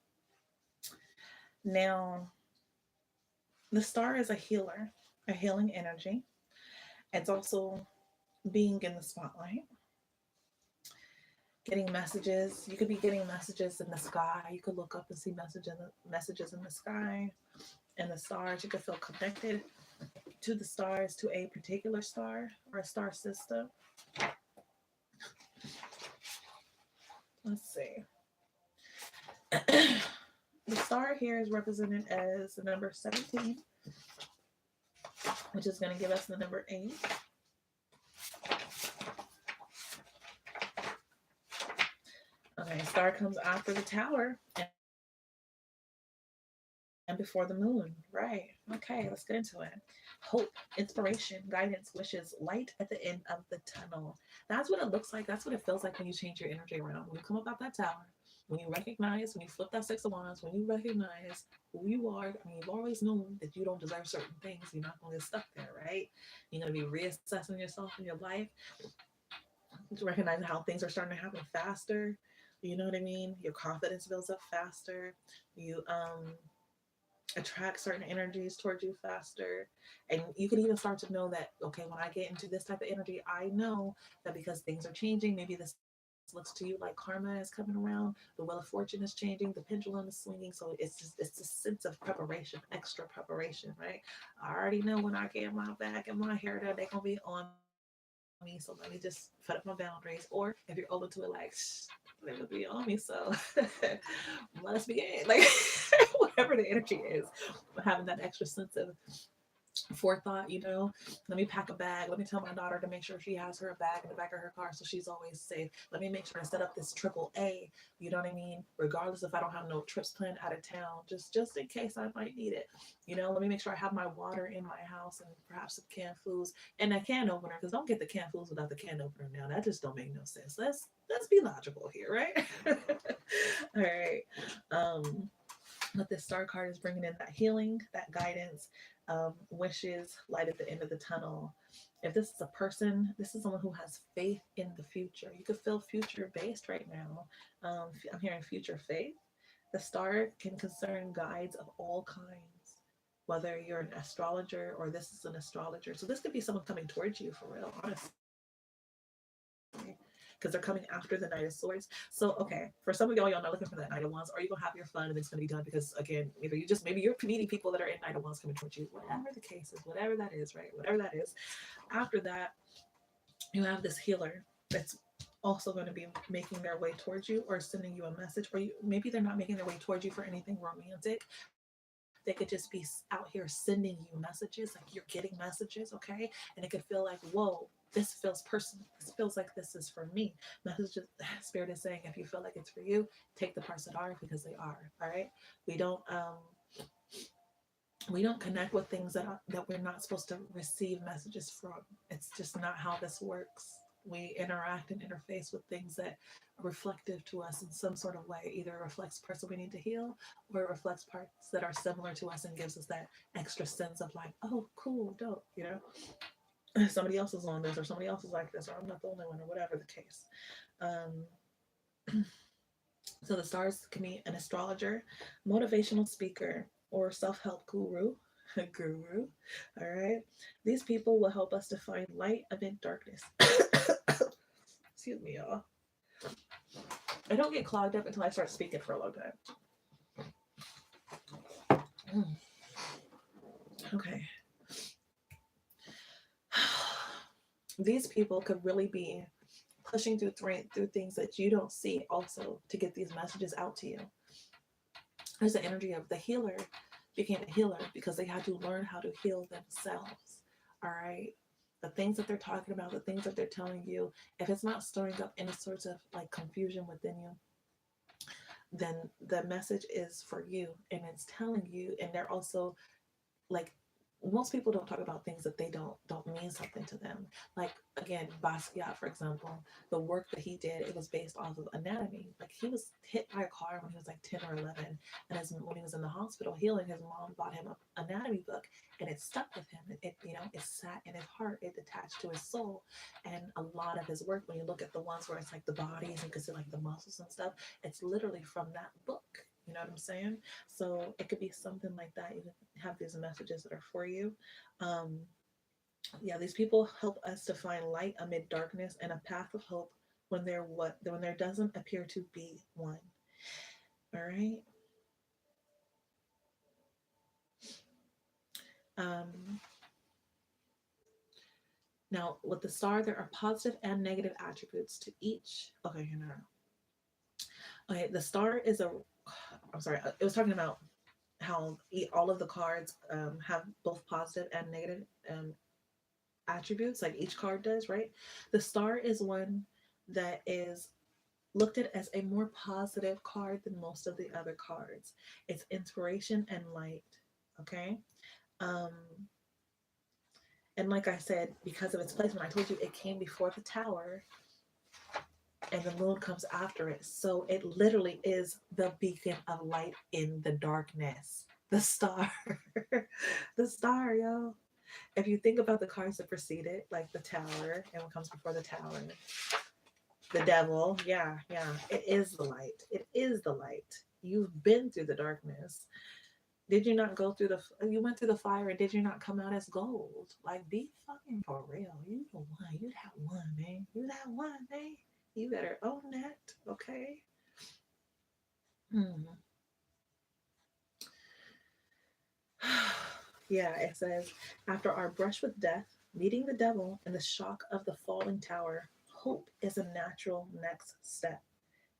Now, the Star is a healer, a healing energy. It's also being in the spotlight, getting messages. You could be getting messages in the sky. You could look up and see messages in the sky and the stars. You could feel connected to the stars, to a particular star or a star system. Let's see. The star here is represented as the number 17, which is going to give us the number 8. Okay, star comes after the Tower and before the Moon. Right. Okay, let's get into it. Hope, inspiration, guidance, wishes, light at the end of the tunnel. That's what it looks like. That's what it feels like when you change your energy around. When you come up out that tower, when you recognize, when you flip that 6 of Wands, when you recognize who you are. I mean, you've always known that you don't deserve certain things. You're not going to get stuck there, right? You're going to be reassessing yourself in your life, recognizing how things are starting to happen faster. You know what I mean? Your confidence builds up faster. You attract certain energies towards you faster. And you can even start to know that, okay, when I get into this type of energy, I know that because things are changing, maybe this looks to you like karma is coming around, the wheel of fortune is changing, the pendulum is swinging. So it's a sense of preparation, extra preparation, right? I already know when I get my back and my hair done, they're gonna be on me, so let me just put up my boundaries. Or if you're open to it, like, they're gonna be on me, so let us begin. Like, whatever the energy is, having that extra sense of forethought, you know. Let me pack a bag. Let me tell my daughter to make sure she has her bag in the back of her car so she's always safe. Let me make sure to set up this triple A, you know what I mean, regardless if I don't have no trips planned out of town, just in case I might need it, you know. Let me make sure I have my water in my house and perhaps some canned foods and a can opener, because don't get the canned foods without the can opener. Now that just don't make no sense. Let's be logical here, right? All right. But this star card is bringing in that healing, that guidance, wishes, light at the end of the tunnel. If this is a person, this is someone who has faith in the future. You could feel future based right now. I'm hearing future faith. The star can concern guides of all kinds, whether you're an astrologer or this is an astrologer. So this could be someone coming towards you for real, honestly, because they're coming after the Knight of Swords. So, okay, for some of y'all not looking for that Knight of Wands, or you're gonna have your fun and it's gonna be done because, again, either you just maybe you're meeting people that are in Knight of Wands coming towards you, whatever the case is, whatever that is, right? Whatever that is. After that, you have this healer that's also going to be making their way towards you or sending you a message, or maybe they're not making their way towards you for anything romantic. They could just be out here sending you messages, like you're getting messages, okay? And it could feel like, whoa, this feels personal. This feels like this is for me. Messages, Spirit is saying, if you feel like it's for you, take the parts that are, because they are. All right. We don't we don't connect with things that we're not supposed to receive messages from. It's just not how this works. We interact and interface with things that are reflective to us in some sort of way. Either it reflects parts that we need to heal, or it reflects parts that are similar to us and gives us that extra sense of like, oh, cool, dope, you know. Somebody else is on this, or somebody else is like this, or I'm not the only one, or whatever the case. So the stars can be an astrologer, motivational speaker, or self-help guru. Guru. All right. These people will help us to find light amid darkness. Excuse me, y'all. I don't get clogged up until I start speaking for a long time. Okay. These people could really be pushing through things that you don't see also to get these messages out to you. There's the energy of the healer became a healer because they had to learn how to heal themselves. All right. The things that they're talking about, the things that they're telling you, if it's not stirring up any sorts of like confusion within you, then the message is for you and it's telling you. And they're also like most people don't talk about things that they don't mean something to them. Like again, Basquiat, for example, the work that he did, it was based off of anatomy. Like he was hit by a car when he was like 10 or 11, and when he was in the hospital healing, his mom bought him an anatomy book, and it stuck with him. It sat in his heart, it attached to his soul. And a lot of his work, when you look at the ones where it's like the bodies and you can see like the muscles and stuff, it's literally from that book. You know what I'm saying? So it could be something like that. You can have these messages that are for you. Um, yeah, these people help us to find light amid darkness and a path of hope when there doesn't appear to be one. All right. Um, Now, with the star, there are positive and negative attributes to each. Okay, no. Okay, the star is a. I'm sorry. It was talking about how all of the cards have both positive and negative attributes, like each card does, right? The star is one that is looked at as a more positive card than most of the other cards. It's inspiration and light. Okay. Um, and like I said, because of its placement, I told you it came before the tower and the moon comes after it. So it literally is the beacon of light in the darkness. The star. The star, yo. If you think about the cards that precede it, like the tower, and what comes before the tower, the devil, yeah, yeah, it is the light. It is the light. You've been through the darkness. Did you not go through you went through the fire and did you not come out as gold? Like, be fucking for real. You the one. You that one, man. You that one, man. You better own that, okay? Hmm. Yeah, it says, after our brush with death, meeting the devil, and the shock of the falling tower, hope is a natural next step.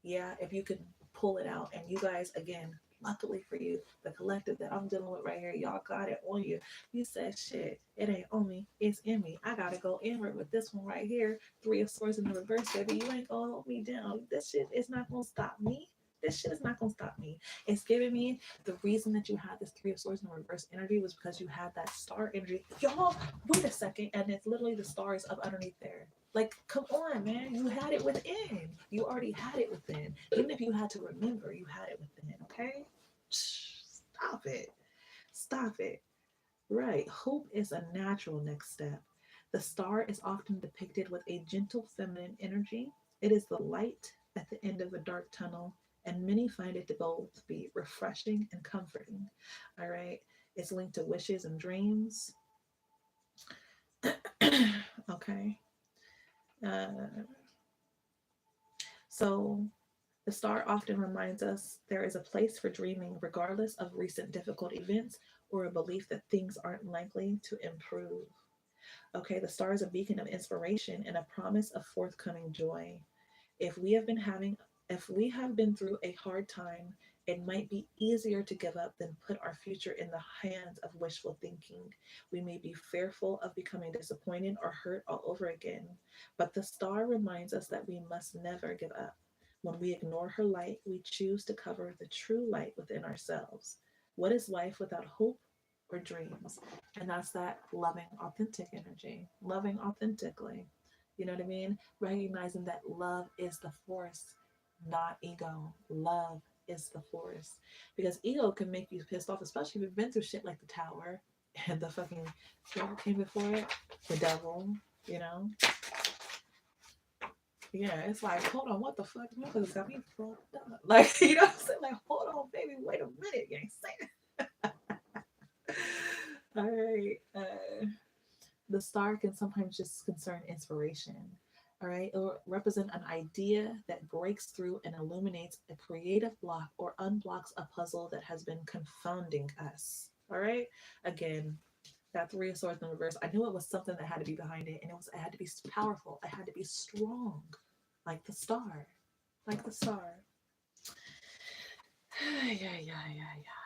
Yeah, if you can pull it out. And you guys, again, luckily for you, the collective that I'm dealing with right here, y'all got it on you. You said, shit, it ain't on me, it's in me. I gotta go inward with this one right here. Three of Swords in the reverse, baby. You ain't gonna hold me down. This shit is not gonna stop me. This shit is not gonna stop me. It's giving me the reason that you had this Three of Swords in the reverse energy was because you had that star energy. Y'all, wait a second, and it's literally the stars up underneath there. Like, come on, man. You had it within. You already had it within. Even if you had to remember, you had it within, okay? Stop it. Stop it. Right. Hope is a natural next step. The star is often depicted with a gentle feminine energy. It is the light at the end of a dark tunnel, and many find it to both be refreshing and comforting. All right. It's linked to wishes and dreams. Okay. Uh, so the star often reminds us there is a place for dreaming, regardless of recent difficult events or a belief that things aren't likely to improve. Okay, the star is a beacon of inspiration and a promise of forthcoming joy. If we have been having if we have been through a hard time, it might be easier to give up than put our future in the hands of wishful thinking. We may be fearful of becoming disappointed or hurt all over again, but the star reminds us that we must never give up. When we ignore her light, we choose to cover the true light within ourselves. What is life without hope or dreams? And that's that loving, authentic energy, loving authentically. You know what I mean? Recognizing that love is the force, not ego. Love is the force. Because ego can make you pissed off, especially if you've been through shit like the tower and the fucking what came before it, the devil, you know? Yeah, it's like, hold on, what the fuck? Motherfuckers got me fucked up. Like, you know what I'm saying? Like, hold on, baby, wait a minute, you ain't saying. All right. The star can sometimes just concern inspiration. All right. Or represent an idea that breaks through and illuminates a creative block or unblocks a puzzle that has been confounding us. All right. Again, that Three of Swords in reverse. I knew it was something that had to be behind it, and it had to be powerful. It had to be strong, like the star, like the star. Yeah, yeah, yeah, yeah.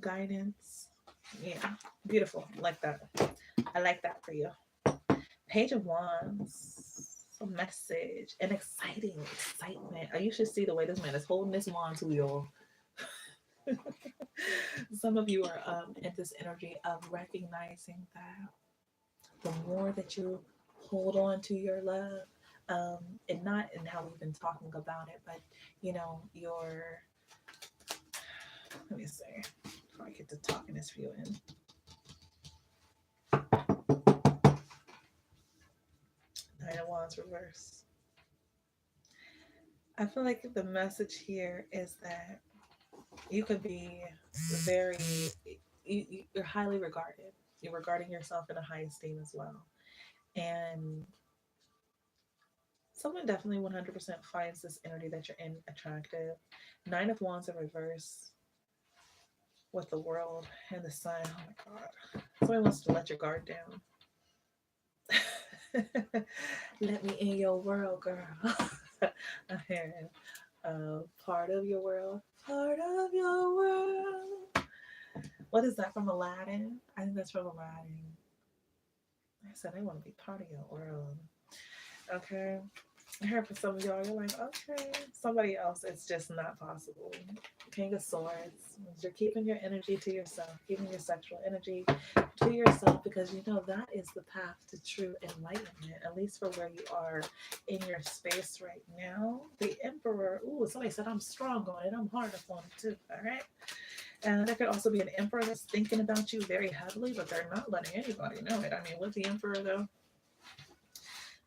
Guidance. Yeah, beautiful. Like that. I like that for you. Page of Wands. A message. An excitement. Oh, you should see the way this man is holding this wand to y'all. Some of you are in this energy of recognizing that the more that you hold on to your love, and not in how we've been talking about it, but you know, your, let me see, before I get to talking this view in. Nine of Wands reverse. I feel like the message here is that you could be very, you're highly regarded. You're regarding yourself in a high esteem as well. And someone definitely 100% finds this energy that you're in attractive. Nine of Wands in reverse with the world and the sun. Oh my God. Somebody wants to let your guard down. Let me in your world, girl. I'm hearing part of your world, part of your world. What is that from Aladdin? I think that's from Aladdin. I said I want to be part of your world. Okay. I heard for some of y'all, you're like, okay. Somebody else, it's just not possible. King of Swords. You're keeping your energy to yourself, keeping your sexual energy to yourself, because you know that is the path to true enlightenment, at least for where you are in your space right now. The Emperor, ooh, somebody said I'm strong on it. I'm hard upon it too, all right? And there could also be an Emperor that's thinking about you very heavily, but they're not letting anybody know it. I mean, with the Emperor though,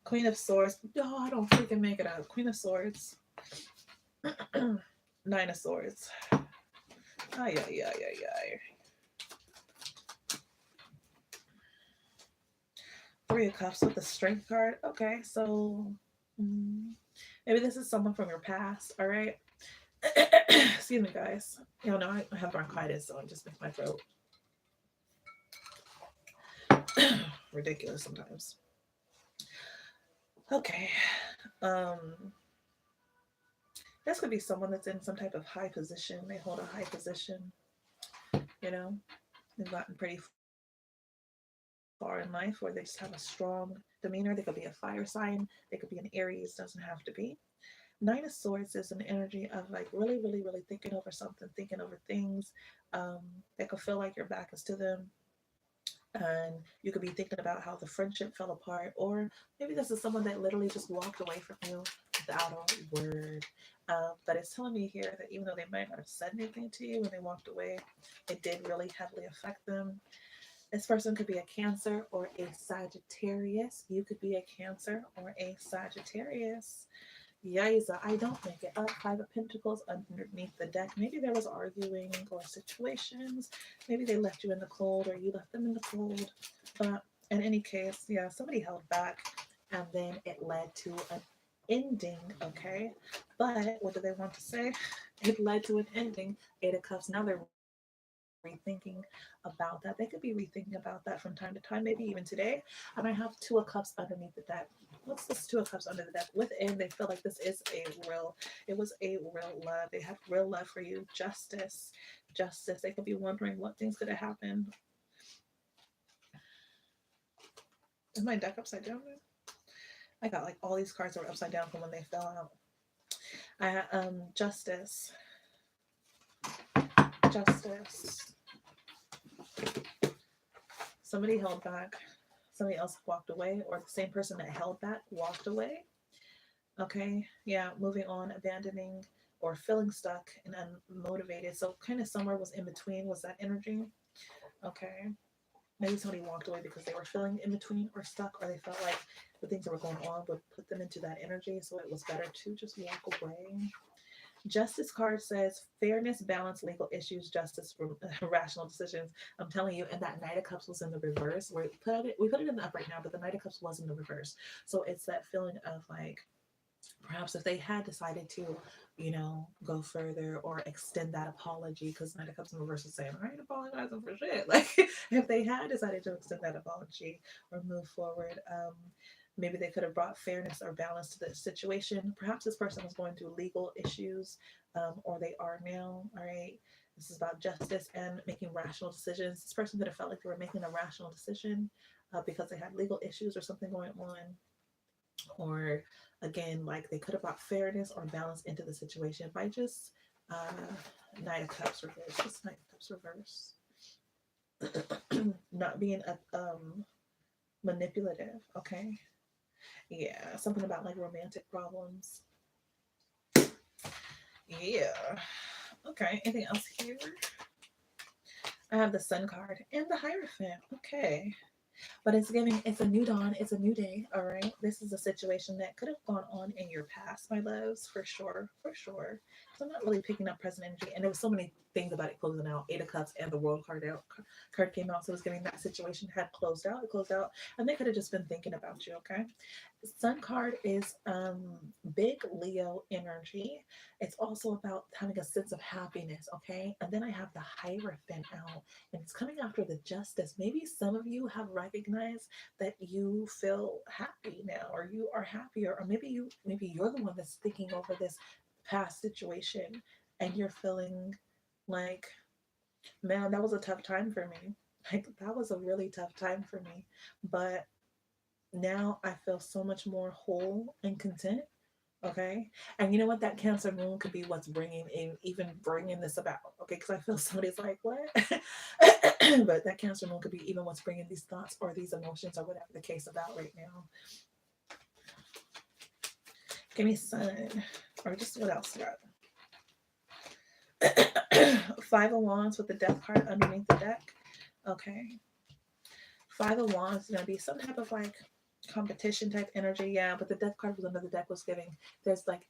Queen of Swords. Oh, I don't freaking make it up. Queen of Swords. Nine of Swords. Ay, ay, ay, ay, ay. Three of Cups with the Strength card. Okay, so maybe this is someone from your past, all right? Excuse me, guys. Y'all know I have bronchitis, so I just make my throat ridiculous sometimes. Okay. This could be someone that's in some type of high position. They hold a high position, you know. They've gotten pretty far in life where they just have a strong demeanor. They could be a fire sign. They could be an Aries. Doesn't have to be. Nine of Swords is an energy of like really, really, really thinking over something, thinking over things. They could feel like your back is to them. And you could be thinking about how the friendship fell apart, or maybe this is someone that literally just walked away from you without a word. But it's telling me here that even though they might not have said anything to you when they walked away, it did really heavily affect them. This person could be a Cancer or a Sagittarius. You could be a Cancer or a Sagittarius. Yiza, I don't make it up. Five of Pentacles underneath the deck. Maybe there was arguing or situations. Maybe they left you in the cold or you left them in the cold. But in any case, yeah, somebody held back and then it led to an ending, okay? But what do they want to say? It led to an ending. Eight of Cups. Now they're rethinking about that. They could be rethinking about that from time to time, maybe even today. And I have Two of Cups underneath the deck. What's this Two of Cups under the deck? Within, they feel like this is a real, it was a real love. They have real love for you. Justice. Justice. They could be wondering what things could have happened. Is my deck upside down now? I got like all these cards that were upside down from when they fell out. Justice. Justice. Somebody held back. Somebody else walked away, or the same person that held back walked away. Okay, yeah, moving on, abandoning or feeling stuck and unmotivated. So kind of somewhere was in between was that energy. Okay, maybe somebody walked away because they were feeling in between or stuck, or they felt like the things that were going on would put them into that energy, so it was better to just walk away. Justice card says fairness, balance, legal issues, justice, rational decisions. I'm telling you, and that Knight of Cups was in the reverse. We put it in the up right now, but the Knight of Cups was in the reverse. So it's that feeling of like, perhaps if they had decided to, you know, go further or extend that apology, because Knight of Cups in reverse is saying, I ain't apologizing for shit. Like, if they had decided to extend that apology or move forward, maybe they could have brought fairness or balance to the situation. Perhaps this person was going through legal issues, or they are now, all right? This is about justice and making rational decisions. This person could have felt like they were making a rational decision because they had legal issues or something going on. Or again, like they could have brought fairness or balance into the situation by just Knight of Cups reverse. What's Knight of Cups reverse? Not being manipulative. Okay. Yeah, something about like romantic problems. Yeah. Okay. Anything else here? I have the Sun card and the Hierophant. Okay. But it's giving, it's a new dawn, it's a new day, all right? This is a situation that could have gone on in your past, my loves, for sure, for sure. So I'm not really picking up present energy. And there was so many things about it closing out. Eight of Cups and the World card came out. So it was giving that situation had closed out, it closed out. And they could have just been thinking about you, okay? Sun card is big Leo energy. It's also about having a sense of happiness, okay? And then I have the Hierophant out, and it's coming after the Justice. Maybe some of you have recognized that you feel happy now, or you are happier, or maybe you're the one that's thinking over this past situation, and you're feeling like, man, that was a tough time for me. Like that was a really tough time for me, but now I feel so much more whole and content. Okay. And you know what? That Cancer moon could be what's bringing in, even bringing this about. Okay. Because I feel somebody's like, what? But that Cancer moon could be even what's bringing these thoughts or these emotions or whatever the case about right now. Give me Sun. Or just what else got? Five of Wands with the Death card underneath the deck. Okay. Five of Wands is going to be some type of like competition type energy, yeah. But the Death card was another deck was giving. There's like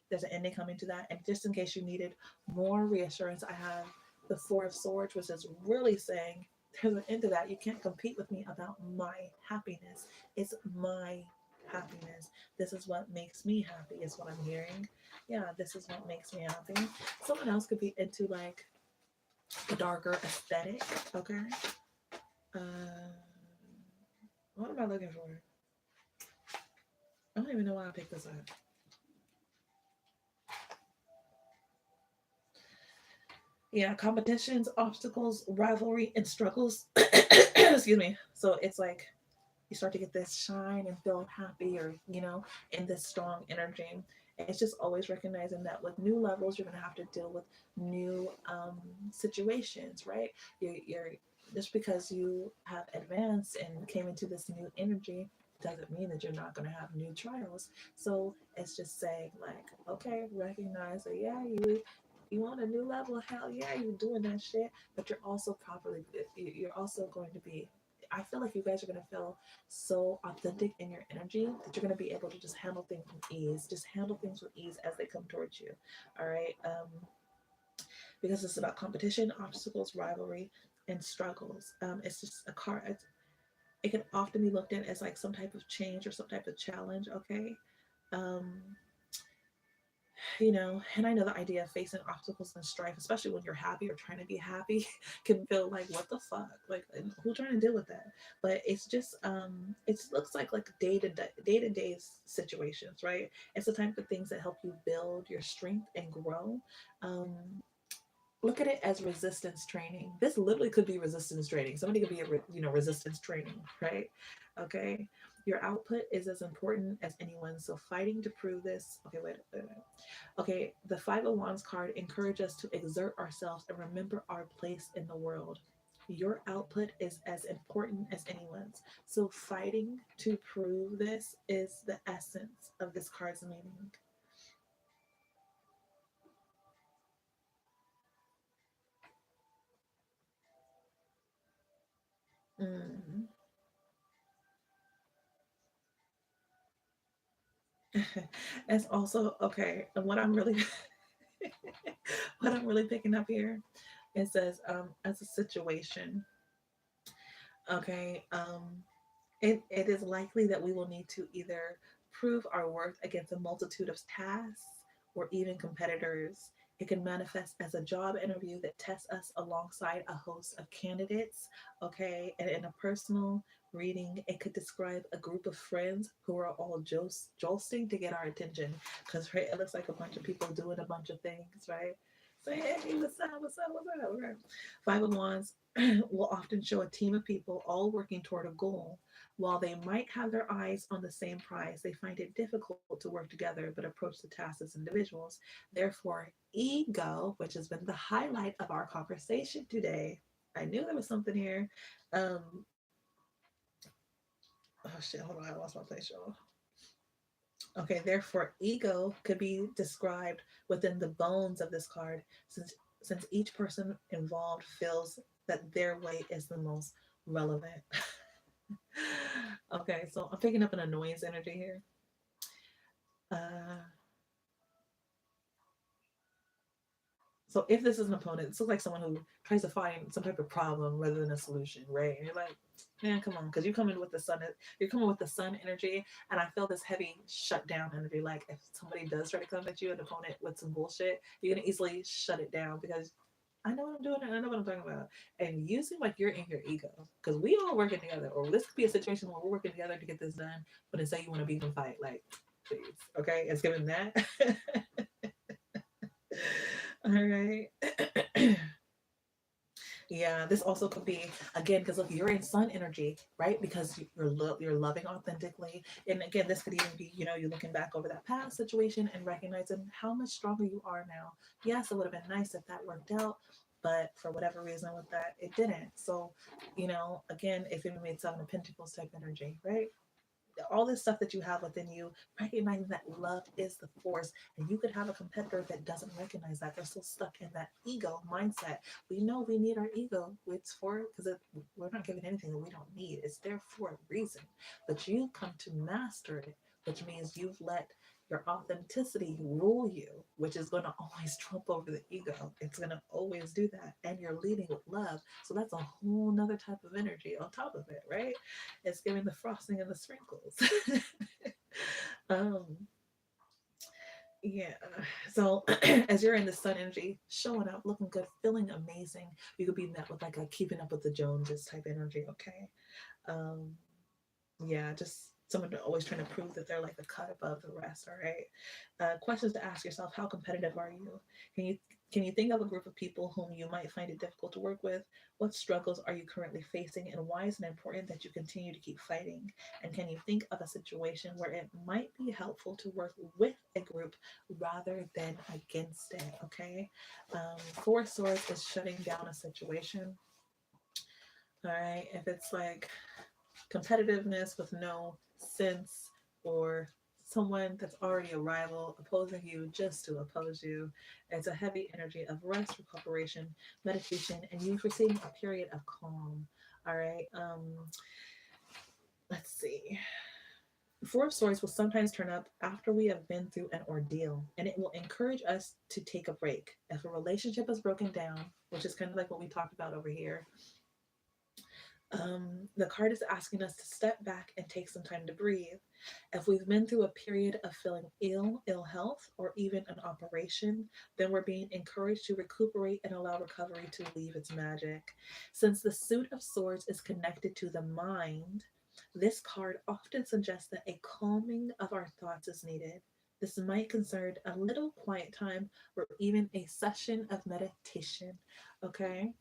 there's an ending coming to that, and just in case you needed more reassurance, I have the Four of Swords, which is really saying there's an end to that. You can't compete with me about my happiness. It's my happiness. This is what makes me happy. Is what I'm hearing. Yeah, this is what makes me happy. Someone else could be into like a darker aesthetic. Okay. Uh, what am I looking for? I don't even know why I picked this up. Yeah, competitions, obstacles, rivalry, and struggles. Excuse me. So it's like you start to get this shine and feel happy, or in this strong energy. It's just always recognizing that with new levels, you're going to have to deal with new situations, right? You're just because you have advanced and came into this new energy doesn't mean that you're not going to have new trials. So it's just saying like, okay, recognize that, yeah, you want a new level, hell yeah, you're doing that shit, but you're also you're also going to be, I feel like you guys are going to feel so authentic in your energy that you're going to be able to just handle things with ease. Just handle things with ease as they come towards you. All right. Because it's about competition, obstacles, rivalry, and struggles. It's just a card. It can often be looked at as like some type of change or some type of challenge. Okay. Um, and I know the idea of facing obstacles and strife, especially when you're happy or trying to be happy, can feel like, what the fuck, like who's trying to deal with that? But it's just it looks like day-to-day situations, right? It's the type of things that help you build your strength and grow. um Look at it as resistance training. This literally could be resistance training. Somebody could be resistance training, right? Okay. Your output is as important as anyone. So fighting to prove this. Okay, wait. Okay, the Five of Wands card encourage us to exert ourselves and remember our place in the world. Your output is as important as anyone's. So fighting to prove this is the essence of this card's meaning. Mm. It's also okay. And what I'm really what I'm really picking up here, it says as a situation. Okay. It is likely that we will need to either prove our worth against a multitude of tasks or even competitors. It can manifest as a job interview that tests us alongside a host of candidates. Okay. And in a personal reading, it could describe a group of friends who are all jolting to get our attention. Because, right, it looks like a bunch of people doing a bunch of things, right? Say, hey, what's up? What's up? What's up? Okay. Five of Wands will often show a team of people all working toward a goal. While they might have their eyes on the same prize, they find it difficult to work together but approach the task as individuals. Therefore, ego, which has been the highlight of our conversation today. I knew there was something here. Um, oh shit, hold on, I lost my place, y'all. Okay, therefore, ego could be described within the bones of this card, since each person involved feels that their way is the most relevant. Okay, so I'm picking up an annoyance energy here. Uh, so if this is an opponent, this looks like someone who tries to find some type of problem rather than a solution, right? And you're like, man, come on, because you come in with the sun, you're coming with the sun energy, and I feel this heavy shutdown energy. Like if somebody does try to come at you, an opponent with some bullshit, you're gonna easily shut it down because I know what I'm doing and I know what I'm talking about. And you seem like you're in your ego because we all working together, or this could be a situation where we're working together to get this done, but instead you want to beat and fight. Like, please, okay? It's given that. All right. Yeah, this also could be again because look, you're in sun energy, right? Because you're loving authentically, and again, this could even be you looking back over that past situation and recognizing how much stronger you are now. Yes, it would have been nice if that worked out, but for whatever reason with that, it didn't. So, again, if it made Seven of Pentacles type energy, right? All this stuff that you have within you, recognizing that love is the force. And you could have a competitor that doesn't recognize that. They're still stuck in that ego mindset. We know we need our ego. It's for because we're not given anything that we don't need. It's there for a reason. But you come to master it, which means you've let your authenticity rule you, which is going to always trump over the ego. It's going to always do that. And you're leading with love. So that's a whole nother type of energy on top of it, right? It's giving the frosting and the sprinkles. um, yeah. So as you're in the sun energy, showing up, looking good, feeling amazing, you could be met with like a keeping up with the Joneses type energy. Okay. Um, yeah, just someone always trying to prove that they're like a cut above the rest. All right. Questions to ask yourself: how competitive are you? Can you can you think of a group of people whom you might find it difficult to work with? What struggles are you currently facing, and why is it important that you continue to keep fighting? And can you think of a situation where it might be helpful to work with a group rather than against it? Okay. Four of Swords is shutting down a situation. All right. If it's like competitiveness with no sense, or someone that's already a rival opposing you just to oppose you. It's a heavy energy of rest, recuperation, meditation, and you foreseeing a period of calm. All right. Let's see. Four of Swords will sometimes turn up after we have been through an ordeal, and it will encourage us to take a break. If a relationship is broken down, which is kind of like what we talked about over here, the card is asking us to step back and take some time to breathe. If we've been through a period of feeling ill health, or even an operation, then we're being encouraged to recuperate and allow recovery to leave its magic. Since the Suit of Swords is connected to the mind, this card often suggests that a calming of our thoughts is needed. This might concern a little quiet time or even a session of meditation. Okay.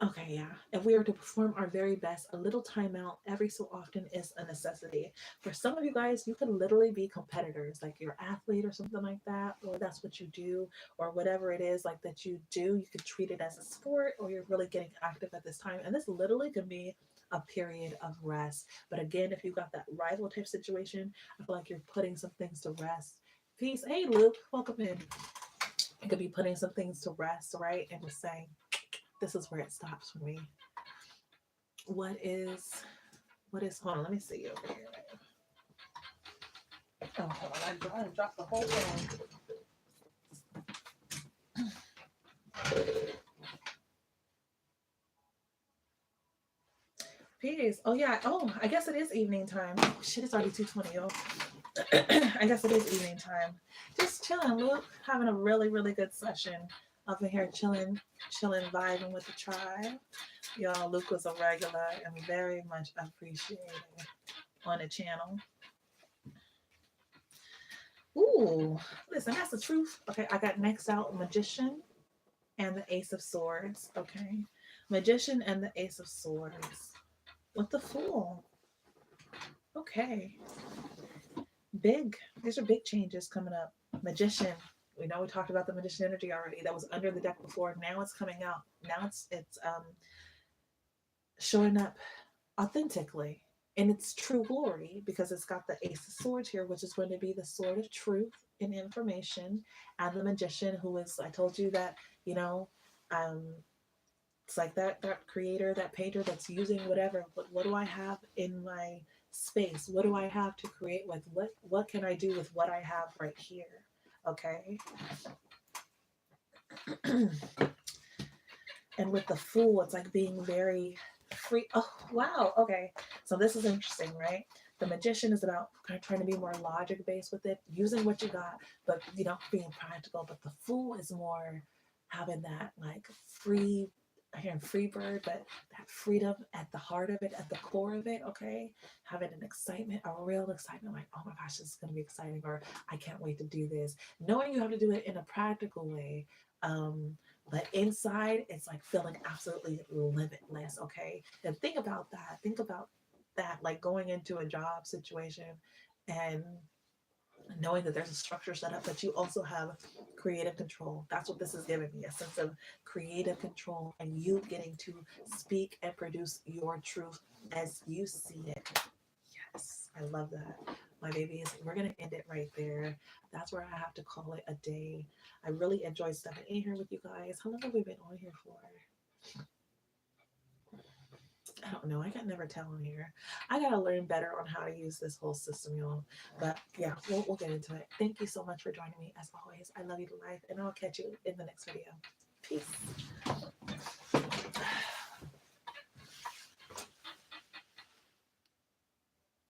Okay, yeah. If we are to perform our very best, a little timeout every so often is a necessity. For some of you guys, you could literally be competitors, like you're an athlete or something like that, or that's what you do, or whatever it is like that you do. You could treat it as a sport, or you're really getting active at this time. And this literally could be a period of rest. But again, if you got that rival type situation, I feel like you're putting some things to rest. Peace. Hey, Luke, welcome in. You could be putting some things to rest, right? And just saying, this is where it stops for me. Hold on, let me see over here. Oh, hold on, I dropped the whole thing. Peace. Oh yeah. Oh, I guess it is evening time. Shit, it's already 2:20, y'all. I guess it is evening time. Just chilling, Luke. Having a really, really good session. Up in here chilling, vibing with the tribe. Y'all, Luke was a regular and very much appreciated on the channel. Ooh, listen, that's the truth. Okay, I got next out Magician and the Ace of Swords. Okay, Magician and the Ace of Swords with the Fool. Okay, big. These are big changes coming up. Magician. We know we talked about the Magician energy already. That was under the deck before. Now it's coming out. Now it's showing up authentically in its true glory because it's got the Ace of Swords here, which is going to be the sword of truth and information, and the Magician, who is, I told you that, you know, um, it's like that creator, that painter that's using whatever. What do I have in my space? What do I have to create with? What can I do with what I have right here? Okay. And with the Fool, it's like being very free. Oh, wow. Okay. So this is interesting, right? The Magician is about kind of trying to be more logic based with it, using what you got, but being practical. But the Fool is more having that like free, I hear free bird, but that freedom at the heart of it, at the core of it, okay? Having an excitement, a real excitement, like, oh my gosh, this is gonna be exciting, or I can't wait to do this. Knowing you have to do it in a practical way. But inside, it's like feeling absolutely limitless, okay? And think about that. Think about that, like going into a job situation and knowing that there's a structure set up, but you also have creative control. That's what this is giving me, a sense of creative control and you getting to speak and produce your truth as you see it. Yes, I love that. My babies, we're going to end it right there. That's where I have to call it a day. I really enjoyed stepping in here with you guys. How long have we been on here for? I don't know. I can never tell on here. I gotta learn better on how to use this whole system, y'all. But yeah, we'll get into it. Thank you so much for joining me as always. I love you to life, and I'll catch you in the next video. Peace.